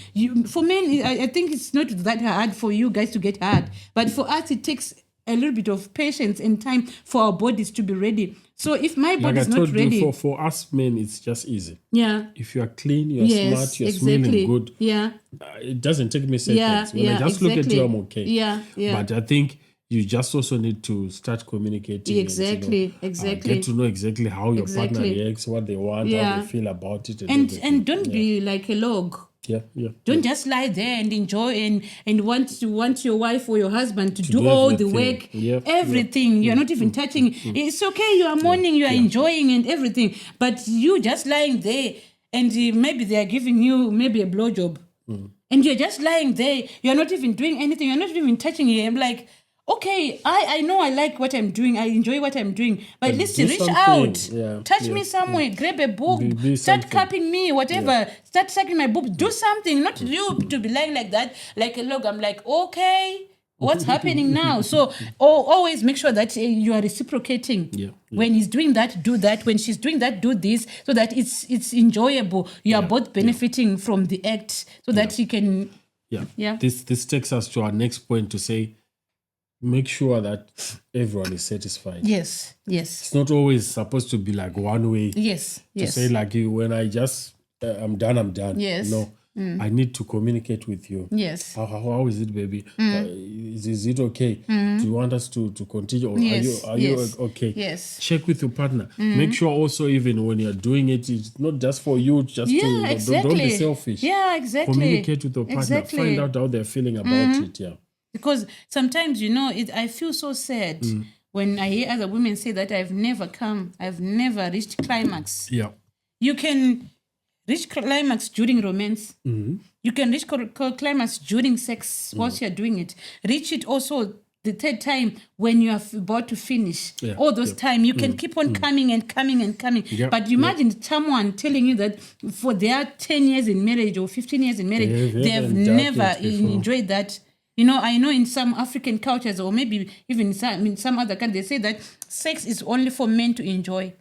For men, I think it's not that hard for you guys to get hard. But for us, it takes a little bit of patience and time for our bodies to be ready. So if my body is not ready, for us men, it's just easy. Yeah. If you are clean, you're smart, you're smelling good. Yeah. It doesn't take me seconds. When I just look at you, I'm okay. Yeah. But I think you just also need to start communicating. Exactly. Get to know exactly how your partner reacts, what they want, how they feel about it, and don't be like a log. Don't just lie there and enjoy and want your wife or your husband to do all the work, everything. You're not even touching. It's okay. You are mourning. You are enjoying and everything. But you just lying there, and maybe they are giving you maybe a blowjob, and you're just lying there. You're not even doing anything. You're not even touching him. I'm like, okay, I know I like what I'm doing. I enjoy what I'm doing. But at least reach out. Touch me somewhere. Grab a boob. Start cupping me, whatever. Start sucking my boob. Do something. Not you to be lying like that, like a log. I'm like, okay, what's happening now? So always make sure that you are reciprocating. When he's doing that, do that. When she's doing that, do this, so that it's enjoyable. You are both benefiting from the act, so that you can... This takes us to our next point, to say, make sure that everyone is satisfied. Yes. It's not always supposed to be like one way. Yes. To say like, when I just, I'm done. Yes. No, I need to communicate with you. Yes. How is it, baby? Is it okay? Do you want us to continue? Or are you okay? Yes. Check with your partner. Make sure also, even when you're doing it, it's not just for you, don't be selfish. Yeah, exactly. Communicate with your partner. Find out how they're feeling about it. Yeah. Because sometimes, I feel so sad when I hear other women say that I've never reached climax. Yeah. You can reach climax during romance. You can reach climax during sex whilst you're doing it. Reach it also the third time when you are about to finish. All those time you can keep on coming and coming and coming. But imagine someone telling you that for their 10 years in marriage or 15 years in marriage, they have never enjoyed that. You know, I know in some African cultures or maybe even in some other countries, they say that sex is only for men to enjoy.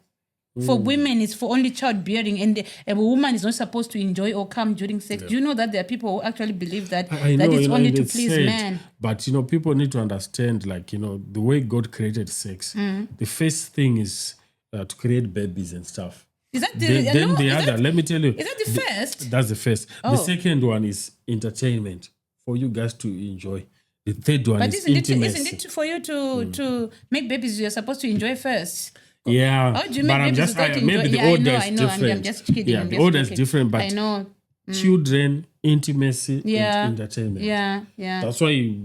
For women, it's for only childbearing, and a woman is not supposed to enjoy or come during sex. Do you know that there are people who actually believe that it's only to please men? But, people need to understand, the way God created sex, the first thing is to create babies and stuff. Is that the let me tell you. Is that the first? That's the first. The second one is entertainment for you guys to enjoy. The third one is intimacy. Isn't it for you to make babies you're supposed to enjoy first? Yeah, how do you make but I'm just maybe the order is different. I'm just kidding. Yeah, the order is different, but I know. Children, intimacy, and entertainment. Yeah. That's why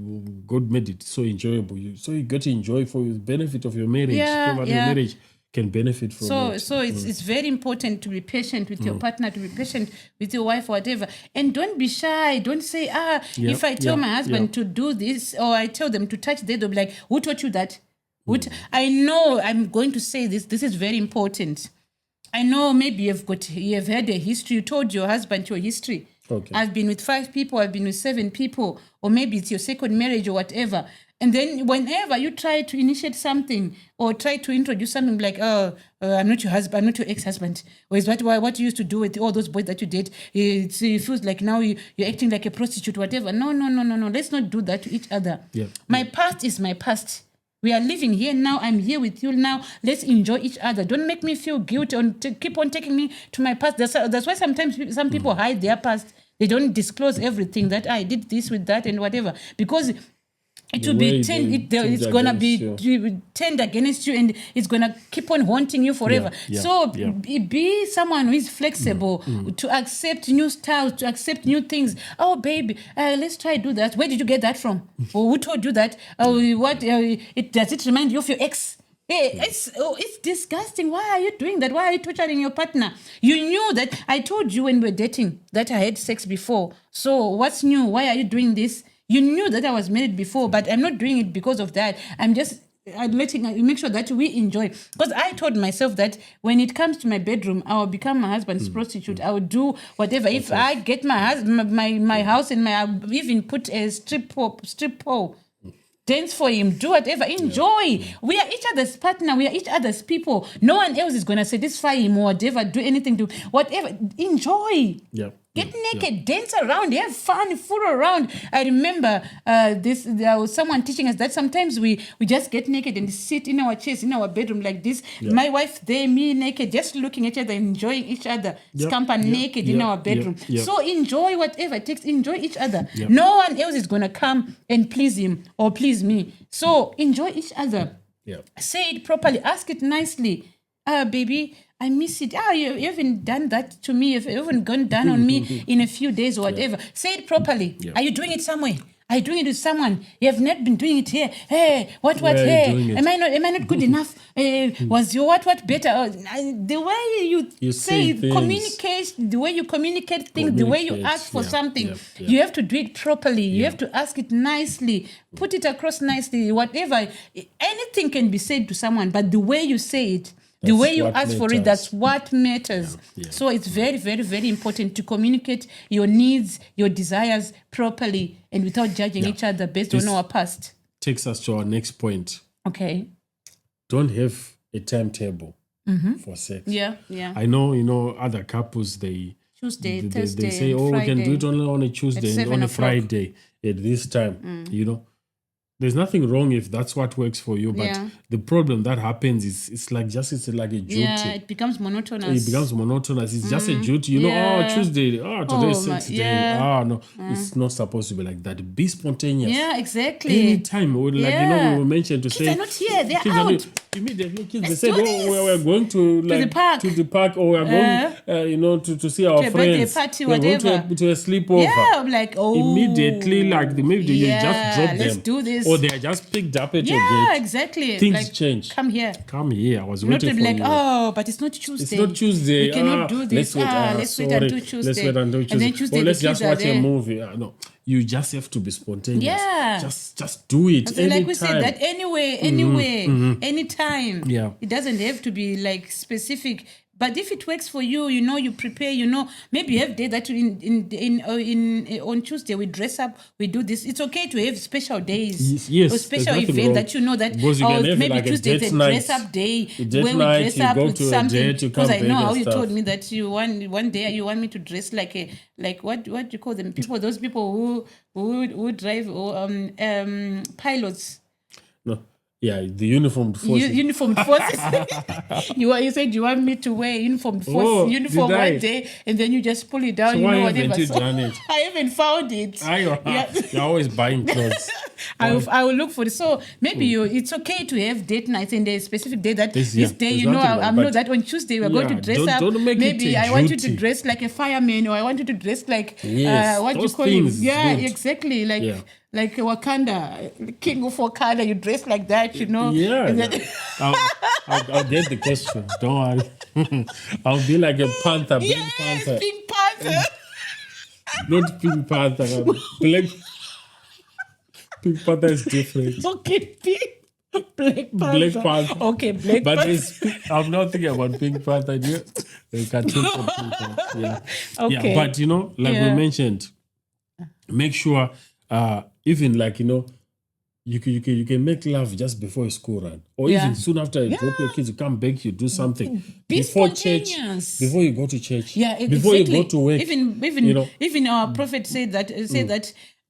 God made it so enjoyable. So you get to enjoy for the benefit of your marriage. Your marriage can benefit from it. So it's very important to be patient with your partner, to be patient with your wife, whatever. And don't be shy. Don't say, if I tell my husband to do this or I tell them to touch that, they'll be like, who taught you that? I know I'm going to say this. This is very important. I know maybe you have had a history. You told your husband your history. Okay. I've been with 5 people. I've been with 7 people. Or maybe it's your second marriage or whatever. And then whenever you try to initiate something or try to introduce something like, I'm not your husband, I'm not your ex-husband. Or is what you used to do with all those boys that you did? It feels like now you're acting like a prostitute, whatever. No. Let's not do that to each other. Yeah. My past is my past. We are living here now. I'm here with you now. Let's enjoy each other. Don't make me feel guilty and keep on taking me to my past. That's why sometimes some people hide their past. They don't disclose everything that I did this with that and whatever, because it will be it's gonna be turned against you, and it's gonna keep on haunting you forever. Be someone who is flexible to accept new styles, to accept new things. Oh, baby, let's try do that. Where did you get that from? Or who told you that? Does it remind you of your ex? Hey, it's disgusting. Why are you doing that? Why are you torturing your partner? You knew that I told you when we were dating that I had sex before. So what's new? Why are you doing this? You knew that I was married before, but I'm not doing it because of that. I'm make sure that we enjoy. Because I told myself that when it comes to my bedroom, I will become my husband's prostitute. I will do whatever. If I get my house and I'll even put a strip pole. Dance for him, do whatever, enjoy. We are each other's partner, we are each other's people. No one else is going to satisfy him or whatever, do anything to whatever. Enjoy. Get naked, dance around, have fun, fool around. I remember there was someone teaching us that sometimes we just get naked and sit in our chairs, in our bedroom like this. My wife there, me naked, just looking at each other, enjoying each other, scamper naked in our bedroom. So enjoy whatever it takes, enjoy each other. No one else is going to come and please him or please me. So enjoy each other. Say it properly, ask it nicely. Baby, I miss it. You haven't done that to me. You haven't gone down on me in a few days or whatever. Say it properly. Are you doing it somewhere? Are you doing it with someone? You have not been doing it here. Hey, what? Hey, am I not good enough? Was your what better? The way you say communicate, the way you communicate things, the way you ask for something, you have to do it properly. You have to ask it nicely, put it across nicely. Whatever, anything can be said to someone, but the way you say it, the way you ask for it, that's what matters. So it's very, very, very important to communicate your needs, your desires properly and without judging each other based on our past. Takes us to our next point. Okay. Don't have a timetable for sex. Yeah. I know, other couples, Tuesday, they Thursday, say, Friday, we can do it only on a Tuesday and on a Friday at this time, There's nothing wrong if that's what works for you, but the problem that happens is it's like a duty. Yeah, it becomes monotonous. It's just a duty. Tuesday, today's sex day. No, it's not supposed to be like that. Be spontaneous. Yeah, exactly. Anytime, we mentioned to kids say, are not here, they're out. immediately kids, they Let's said, do we're going to the park. to the park, or we're going, to see our To a birthday friends. party, we're going whatever. to a sleepover. Yeah, I'm like, Immediately, like maybe you just drop them. let's do this. Or they are just picked up at your Yeah, gate. exactly. Things like, change. Come here. I was Not waiting to for be like, you. oh, but it's not Tuesday. It's not Tuesday. We cannot do this. Let's wait until Tuesday. Let's wait until Tuesday. And then Tuesday, or let's the kids just watch are a there. movie. No, you just have to be spontaneous. Yeah. Just do it. So like we said, that anyway, anytime. Yeah. It doesn't have to be like specific. But if it works for you, you prepare, maybe you have day that on Tuesday we dress up, we do this. It's okay to have special days. Yes, or special there's nothing event wrong. that that Because you can have maybe like a Tuesday is date a night. dress up day A date where we night, dress you up go with to a something. date, you Because come I know back how and you stuff. told me that one day you want me to dress like what do you call them? Those people who drive or pilots. No. Yeah, the uniformed forces. Uniformed forces. You said you want me to wear uniformed force uniform did I? one day, and then you just pull it down. So why whatever. haven't you done it? I haven't found it. You're always buying clothes. I will look for it. So maybe it's okay to have date nights and a specific day that this day, there's nothing wrong, I'm but- not that on Tuesday we're going to dress up. don't make it maybe a I want you to duty. dress like a fireman, or I want you to dress like Yes, what do you those call him? things, Yeah, good. exactly. Like Yeah. like Wakanda, king of Wakanda, you dress like that, Yeah. And then- I'll get the question. Don't worry. I'll be like a panther, Pink Panther. Pink Panther. Not Pink Panther. Black. Pink Panther is different. Okay, Black Panther. Black Panther. Okay, Black But Panther. I'm not thinking about Pink Panther. The cartoon from Pink Panther. Yeah. Okay. Yeah, but like we Yeah. mentioned, make sure even like you can make love just before a school run, or Yeah. even soon after you drop your kids, you come back, you do something Be before church, spontaneous. before you go to church, Yeah, before exactly. you go to work. Even our prophet said that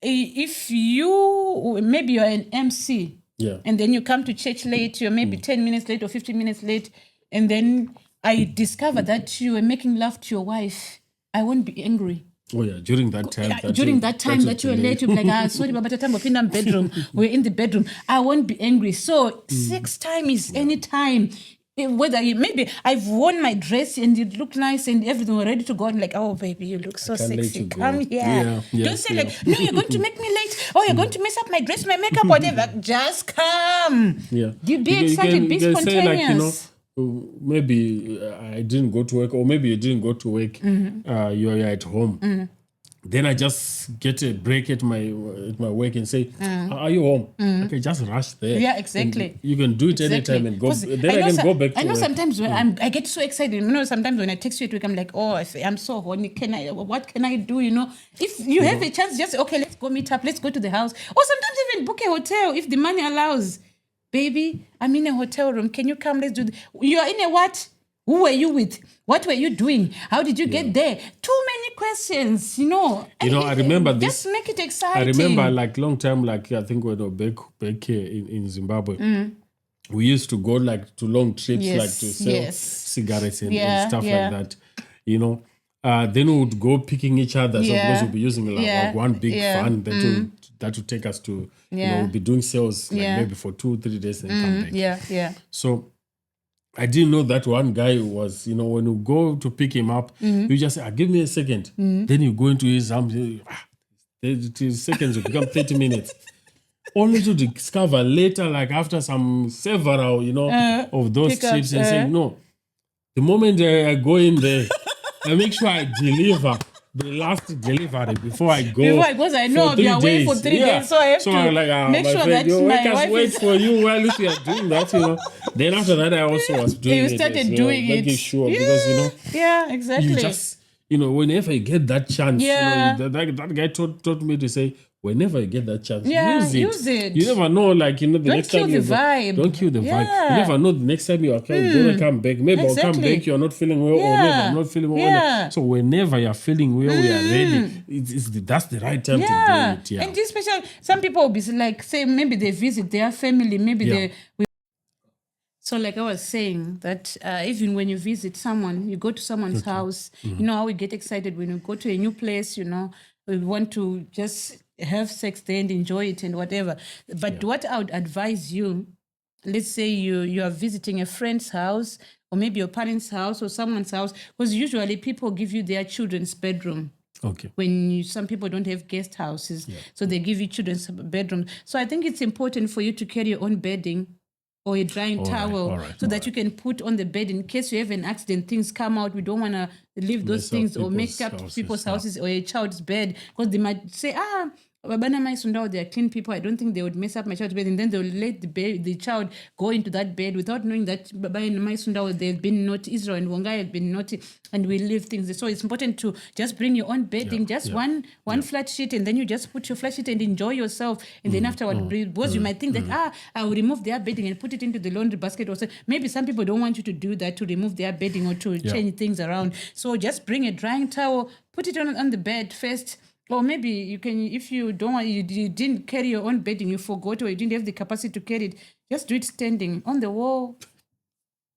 if you maybe you're an MC, Yeah. and then you come to church late, you're maybe 10 minutes late or 15 minutes late, and then I discover that you were making love to your wife, I won't be angry. Oh yeah, during that time. During that time that you were late, you'll be like, sorry, but the time we're in the bedroom, we're in the bedroom. I won't be angry. So sex time is any time. Whether maybe I've worn my dress and it looked nice and everything, we're ready to go. I'm like, oh baby, you look so can't let sexy. you go. Come here. Yeah, Don't say like, no, you're going to make me late. Oh, you're going to mess up my dress, my makeup, whatever. Just come. Yeah. You be excited, be you can spontaneous. say maybe I didn't go to work, or maybe you didn't go to work. You're at home. Then I just get a break at my work and say, "Are you home?" Okay, just rush there. Yeah, exactly. And you can do it anytime and go. 'Cause Then I can go back to I know work. sometimes when I get so excited. Sometimes when I text you at work, I'm like, oh, I'm so horny. What can I do? If you have a chance, just okay, let's go meet up. Let's go to the house. Or sometimes even book a hotel if the money allows. Baby, I'm in a hotel room. Can you come? Let's do. You're in a what? Who were you with? What were you doing? How did you get there? Too many questions, I remember this. Just make it exciting. I remember like long time, like I think when we were back here in Zimbabwe, we used to go like to long trips, Yes, like to sell yes. cigarettes and Yeah, stuff yeah. like that. Then we would go picking each other, so Yeah, because we'll be using like one big yeah, van that would take us to, Yeah. we'll be doing sales like Yeah. maybe for 2-3 days and come back. Yeah. So I didn't know that one guy was, when you go to pick him up, you just say, give me a second. Then you go into his arms, 30 seconds will become 30 minutes. Only to discover later, like after several, of those pick up, trips and say, no, the moment I go in there, I make sure I deliver the last delivery before I go. Before I go, I know for 3 I'll be away days. for 3 days, so I have to I'm like, make my sure friend, that make my us wife wait is- for you while you are doing that, Then after that, I also was doing You it. started as well, doing making it. sure, because, Yeah, exactly. you just, whenever you get that chance, Yeah. that guy taught me to say, whenever you get that chance, Yeah, use it. use it. You never know, like, the next kill time the you go- vibe. Don't kill the vibe. Yeah. You never know the next time you are gonna come back. Maybe I'll come Exactly. back, you're not feeling well, or maybe Yeah. I'm not feeling well. Yeah. So whenever you're feeling well, we are ready. That's the right time to do it. Yeah. And this special, some people will be like, say, maybe they visit their family, maybe Yeah. So like I was saying, that even when you visit someone, you go to someone's house, you know how we get excited when you go to a new place, we want to just have sex there and enjoy it and whatever. But what I would advise you, let's say you are visiting a friend's house or maybe your parents' house or someone's house, because usually people give you their children's bedroom. Okay. When some people don't have guest houses, so they give you children's bedrooms. So I think it's important for you to carry your own bedding or a drying towel so that you can put on the bed in case you have an accident, things come out. We don't want to leave those things or make up people's houses or a child's bed, because they might say, they are clean people. I don't think they would mess up my child's bed. And then they'll let the child go into that bed without knowing that they've been naughty, Israel and Wongai have been naughty, and we leave things. So it's important to just bring your own bedding, one flat sheet, and then you just put your flat sheet and enjoy yourself. And then afterward, because you might think that, I will remove their bedding and put it into the laundry basket. Or so. Maybe some people don't want you to do that, to remove their bedding or to change things around. So just bring a drying towel, put it on the bed first. Or maybe you can, if you don't want, you didn't carry your own bedding, you forgot, or you didn't have the capacity to carry it, just do it standing on the wall,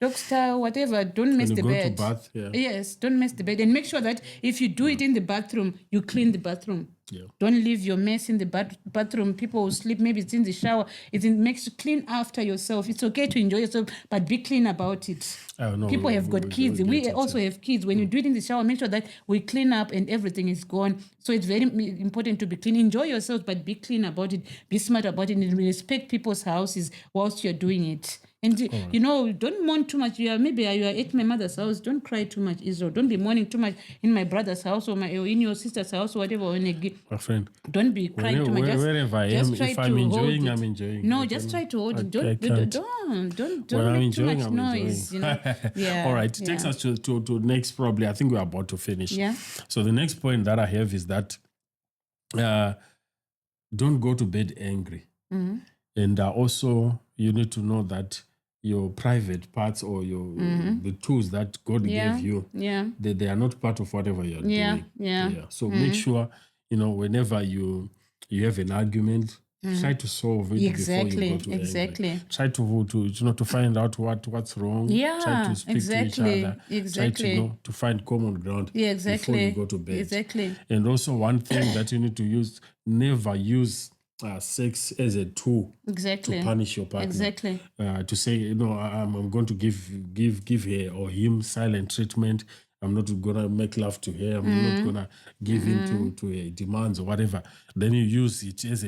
dog style, whatever. Don't mess the bed. To bath, Yes, don't mess the bed. And make sure that if you do it in the bathroom, you clean the bathroom. Yeah. Don't leave your mess in the bathroom. People will sleep, maybe it's in the shower. Makes you clean after yourself. It's okay to enjoy yourself, but be clean about it. People have got kids. We also have kids. When you do it in the shower, make sure that we clean up and everything is gone. So it's very important to be clean. Enjoy yourself, but be clean about it. Be smart about it, and respect people's houses whilst you're doing it. And, don't mourn too much. Maybe you are at my mother's house. Don't cry too much, Israel. Don't be mourning too much in my brother's house or in your sister's house or whatever. My friend, don't be crying too much. Wherever I am, if I'm enjoying, I'm enjoying. No, just try to hold it. Don't make too much noise. All right. It takes us to next, probably. I think we're about to finish. Yeah. So the next point that I have is that don't go to bed angry. Mm-hmm. And also, you need to know that your private parts or the tools that God gave you, they are not part of whatever you're doing. So make sure, whenever you have an argument, try to solve it before you go to anger. Try to find out what's wrong. Try to speak to each other. Try to find common ground before you go to bed. And also one thing that you need to use, never use sex as a tool to punish your partner. To say, I'm going to give her or him silent treatment. I'm not going to make love to her. I'm not going to give in to her demands or whatever. Then you use it as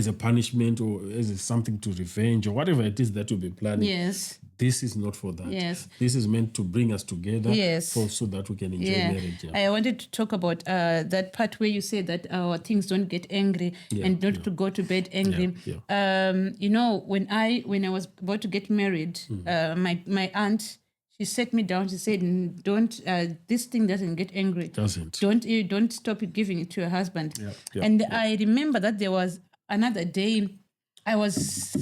a punishment or as something to revenge or whatever it is that you'll be planning. Yes. This is not for that. Yes. This is meant to bring us together so that we can enjoy marriage. I wanted to talk about that part where you say that our things don't get angry and not to go to bed angry. When I was about to get married, my aunt, she sat me down. She said, "Don't. This thing doesn't get angry. Don't stop giving it to your husband." I remember that there was another day, I was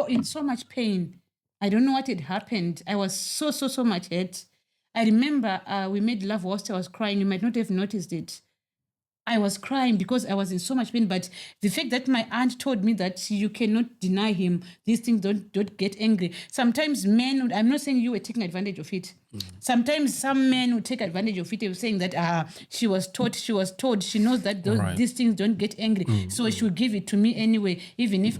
in so much pain. I don't know what had happened. I was so much hurt. I remember we made love whilst I was crying. You might not have noticed it. I was crying because I was in so much pain. But the fact that my aunt told me that you cannot deny him, these things don't get angry. Sometimes men, I'm not saying you were taking advantage of it. Sometimes some men would take advantage of it, saying that she was told, she knows that these things don't get angry. So she will give it to me anyway, even if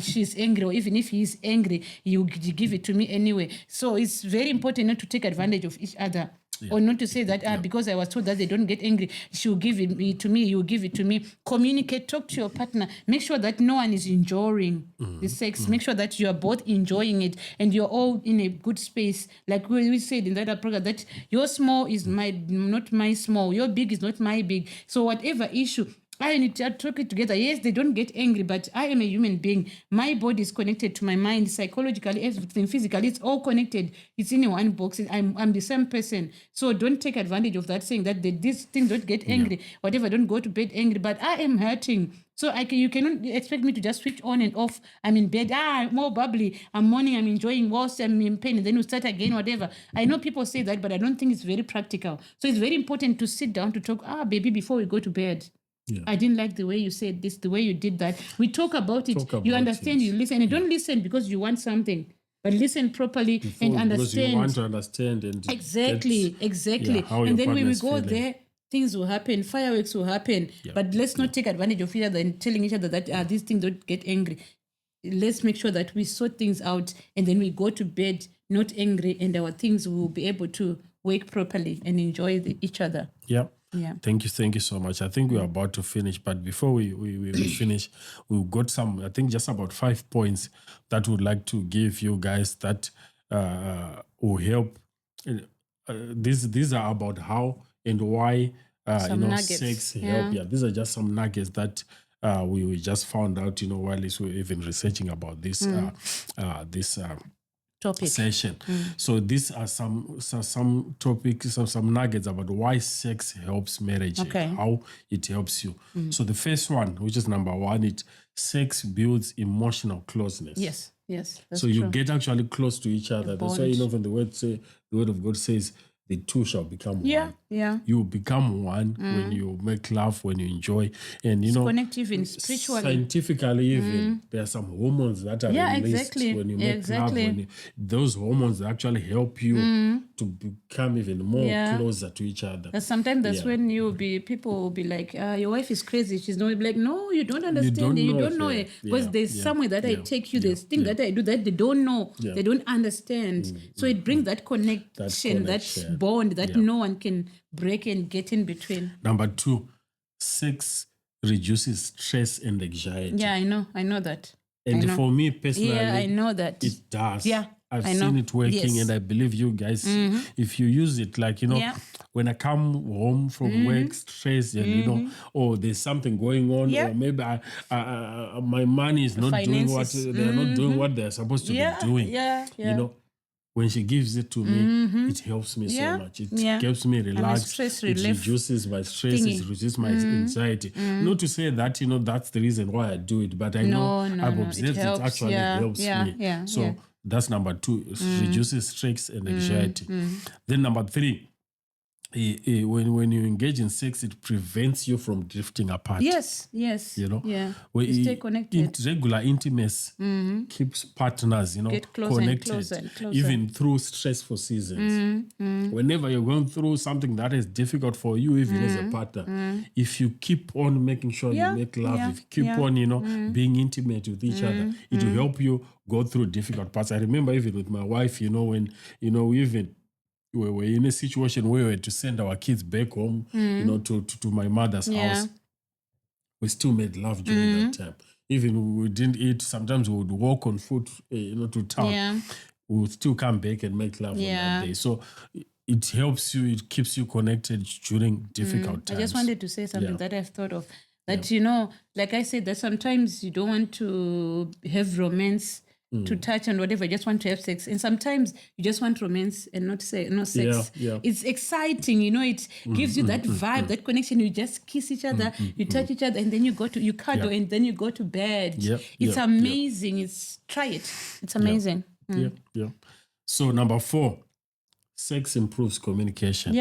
she's angry or even if he's angry, you give it to me anyway. So it's very important not to take advantage of each other. Or not to say that because I was told that they don't get angry, she will give it to me, you will give it to me. Communicate, talk to your partner. Make sure that no one is enjoying the sex. Make sure that you are both enjoying it and you're all in a good space. Like we said in that program, that your small is not my small, your big is not my big. So whatever issue, I need to talk it together. Yes, they don't get angry, but I am a human being. My body is connected to my mind, psychologically, everything, physically. It's all connected. It's in one box. I'm the same person. So don't take advantage of that, saying that these things don't get angry. Whatever, don't go to bed angry. But I am hurting. So you cannot expect me to just switch on and off. I'm in bed. I'm more bubbly. I'm mourning. I'm enjoying whilst I'm in pain. And then we start again, whatever. I know people say that, but I don't think it's very practical. So it's very important to sit down to talk, baby, before we go to bed. I didn't like the way you said this, the way you did that. We talk about it. You understand, you listen. And don't listen because you want something, but listen properly and understand. Because you want to understand. And exactly. And then when we go there, things will happen, fireworks will happen. But let's not take advantage of each other and telling each other that these things don't get angry. let's make sure that we sort things out and then we go to bed not angry, and our things will be able to work properly and enjoy each other. Yeah. Yeah. Thank you so much. I think we're about to finish, but before we finish, we've got some, I think just about 5 points that we'd like to give you guys that will help. These are about how and why Some nuggets. sex help. Yeah, these are just some nuggets that we just found out, while we were even researching about this this Topic. session. So these are some topics, some nuggets about why sex helps marriage, Okay. how it helps you. So the first one, which is number 1, sex builds emotional closeness. Yes. That's So you true. get actually close to each other. That's why, bond. when the word of God says, the two shall become Yeah. one. Yeah. You become one when you make love, when you enjoy, and Connect even spiritually. scientifically, even there are some hormones that are released exactly. when you make love. Those hormones actually help you to become even more closer to each other. Sometimes that's when people will be like, your wife is crazy. She's not like, no, you don't understand. You don't know it. Because there's somewhere that I take you, there's things that I do that they don't know. They don't understand. So it brings that connection, that bond that no one can break and get in between. Number 2, sex reduces stress and anxiety. Yeah, I know that. And for me personally, I know that. It does. Yeah, I've seen it working, and I believe you guys, if you use it, like, when I come home from work stressed and, or there's something going on, or maybe my money is not doing what they're not doing what they're supposed to be doing. When she gives it to me, it helps me so much. It helps me relax. It reduces my stress. It reduces my anxiety. Not to say that, that's the reason why I do it, but I know I've observed it actually helps me. So that's number 2. It reduces stress and anxiety. Then number 3, when you engage in sex, it prevents you from drifting apart. Yes. You stay connected. Regular intimacy keeps partners, get closer connected, and closer. even through stressful seasons. Whenever you're going through something that is difficult for you, even as a partner, if you keep on making sure you make love, if you keep on, being intimate with each other, it will help you go through difficult parts. I remember even with my wife, when, we were in a situation where we had to send our kids back home, to my mother's house. We still made love during that time. Even we didn't eat. Sometimes we would walk on foot, to town. We would still come back and make love on that day. So it helps you. It keeps you connected during difficult times. I just wanted to say something that I've thought of. That, like I said, that sometimes you don't want to have romance to touch and whatever, you just want to have sex. And sometimes you just want romance and not sex. It's exciting, it gives you that vibe, that connection. You just kiss each other, you touch each other, and then you cuddle, and then you go to bed. It's amazing. Try it. It's amazing. So number 4, sex improves communication.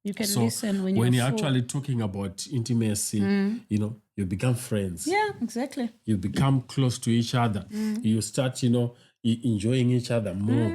You can listen when you're actually talking about intimacy, you become friends. Yeah, exactly. You become close to each other. You start, enjoying each other more,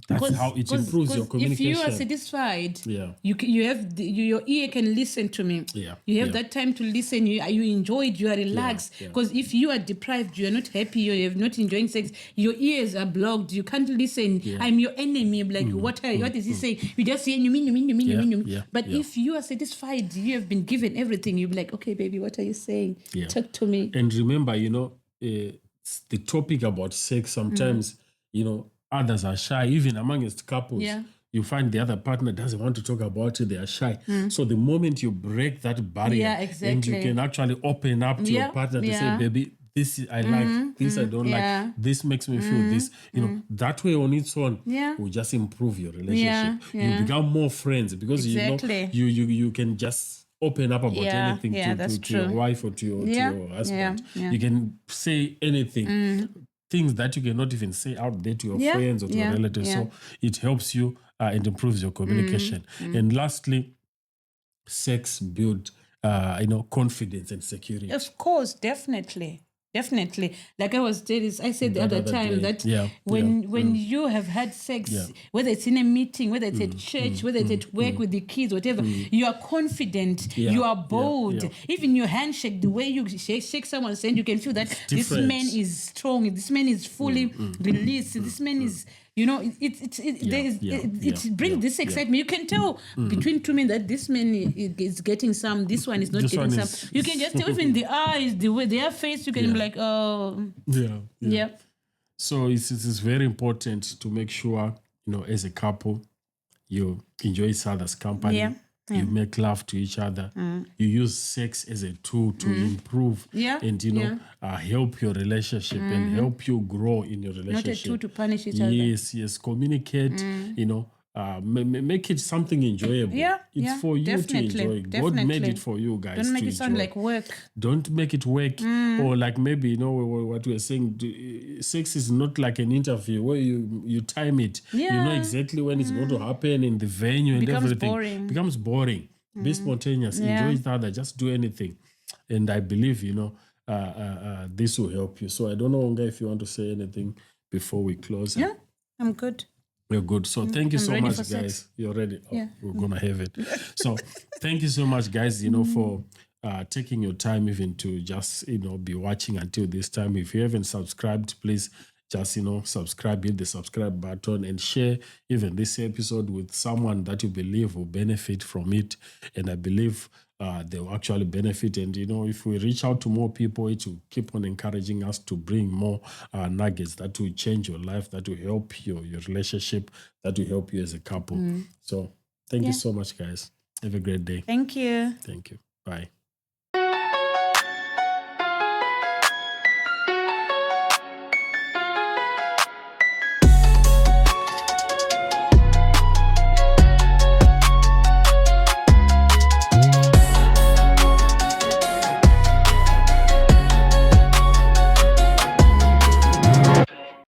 That's how it improves your communication. If you are satisfied, you have your ear can listen to me. You have that time to listen. You enjoy it. You are relaxed. Because if you are deprived, you are not happy. You are not enjoying sex. Your ears are blocked. You can't listen. I'm your enemy. Like what is he saying? You just say you mean. But if you are satisfied, you have been given everything. You'll be like, okay, baby, what are you saying? Talk to me. And remember, the topic about sex sometimes, others are shy, even amongst couples. You find the other partner doesn't want to talk about it, they are shy. So the moment you break that barrier, and you can actually open up to your partner to say, baby, this I like, this I don't like, this makes me feel this. That way on its own will just improve your relationship. You become more friends because you can just open up about anything to your wife or to your husband. You can say anything. Things that you cannot even say out there to your friends or to your relatives. So it helps you and improves your communication. And lastly, sex builds, confidence and security. Of course, definitely. Definitely. Like I said the other time day. that when you have had sex, whether it's in a meeting, whether it's at church, whether it's at work with the kids, whatever, you are confident, you are bold. Even your handshake, the way you shake someone's hand, you can feel that this man is strong, this man is fully released, this man is, it brings this excitement. You can tell between two men that this man is getting some, this one is not getting some. You can just tell even the eyes, the way their face, you can be like, oh. Yeah. So it's very important to make sure, as a couple, you enjoy each other's company. Yeah. You make love to each other. You use sex as a tool to improve and, help your relationship and help you grow in your relationship. Not a tool to punish each other. Yes. Communicate, make it something enjoyable. It's for you to enjoy. God made it for you guys. Don't make it sound like work. Don't make it work. Or like maybe, what we are saying, sex is not like an interview where you time it. You know exactly when it's going to happen in the venue and everything. Becomes boring. Be spontaneous. Enjoy each other. Just do anything. And I believe, this will help you. So I don't know, Onga, if you want to say anything before we close. Yeah, I'm good. You're good. So thank you so much, guys. Sex. You're ready. We're going to have it. So thank you so much, guys, for taking your time even to just, be watching until this time. If you haven't subscribed, please just, subscribe, hit the subscribe button and share even this episode with someone that you believe will benefit from it. And I believe they will actually benefit. And, if we reach out to more people, it will keep on encouraging us to bring more nuggets that will change your life, that will help your relationship, that will help you as a couple. So thank you so much, guys. Have a great day. Thank you. Thank you. Bye.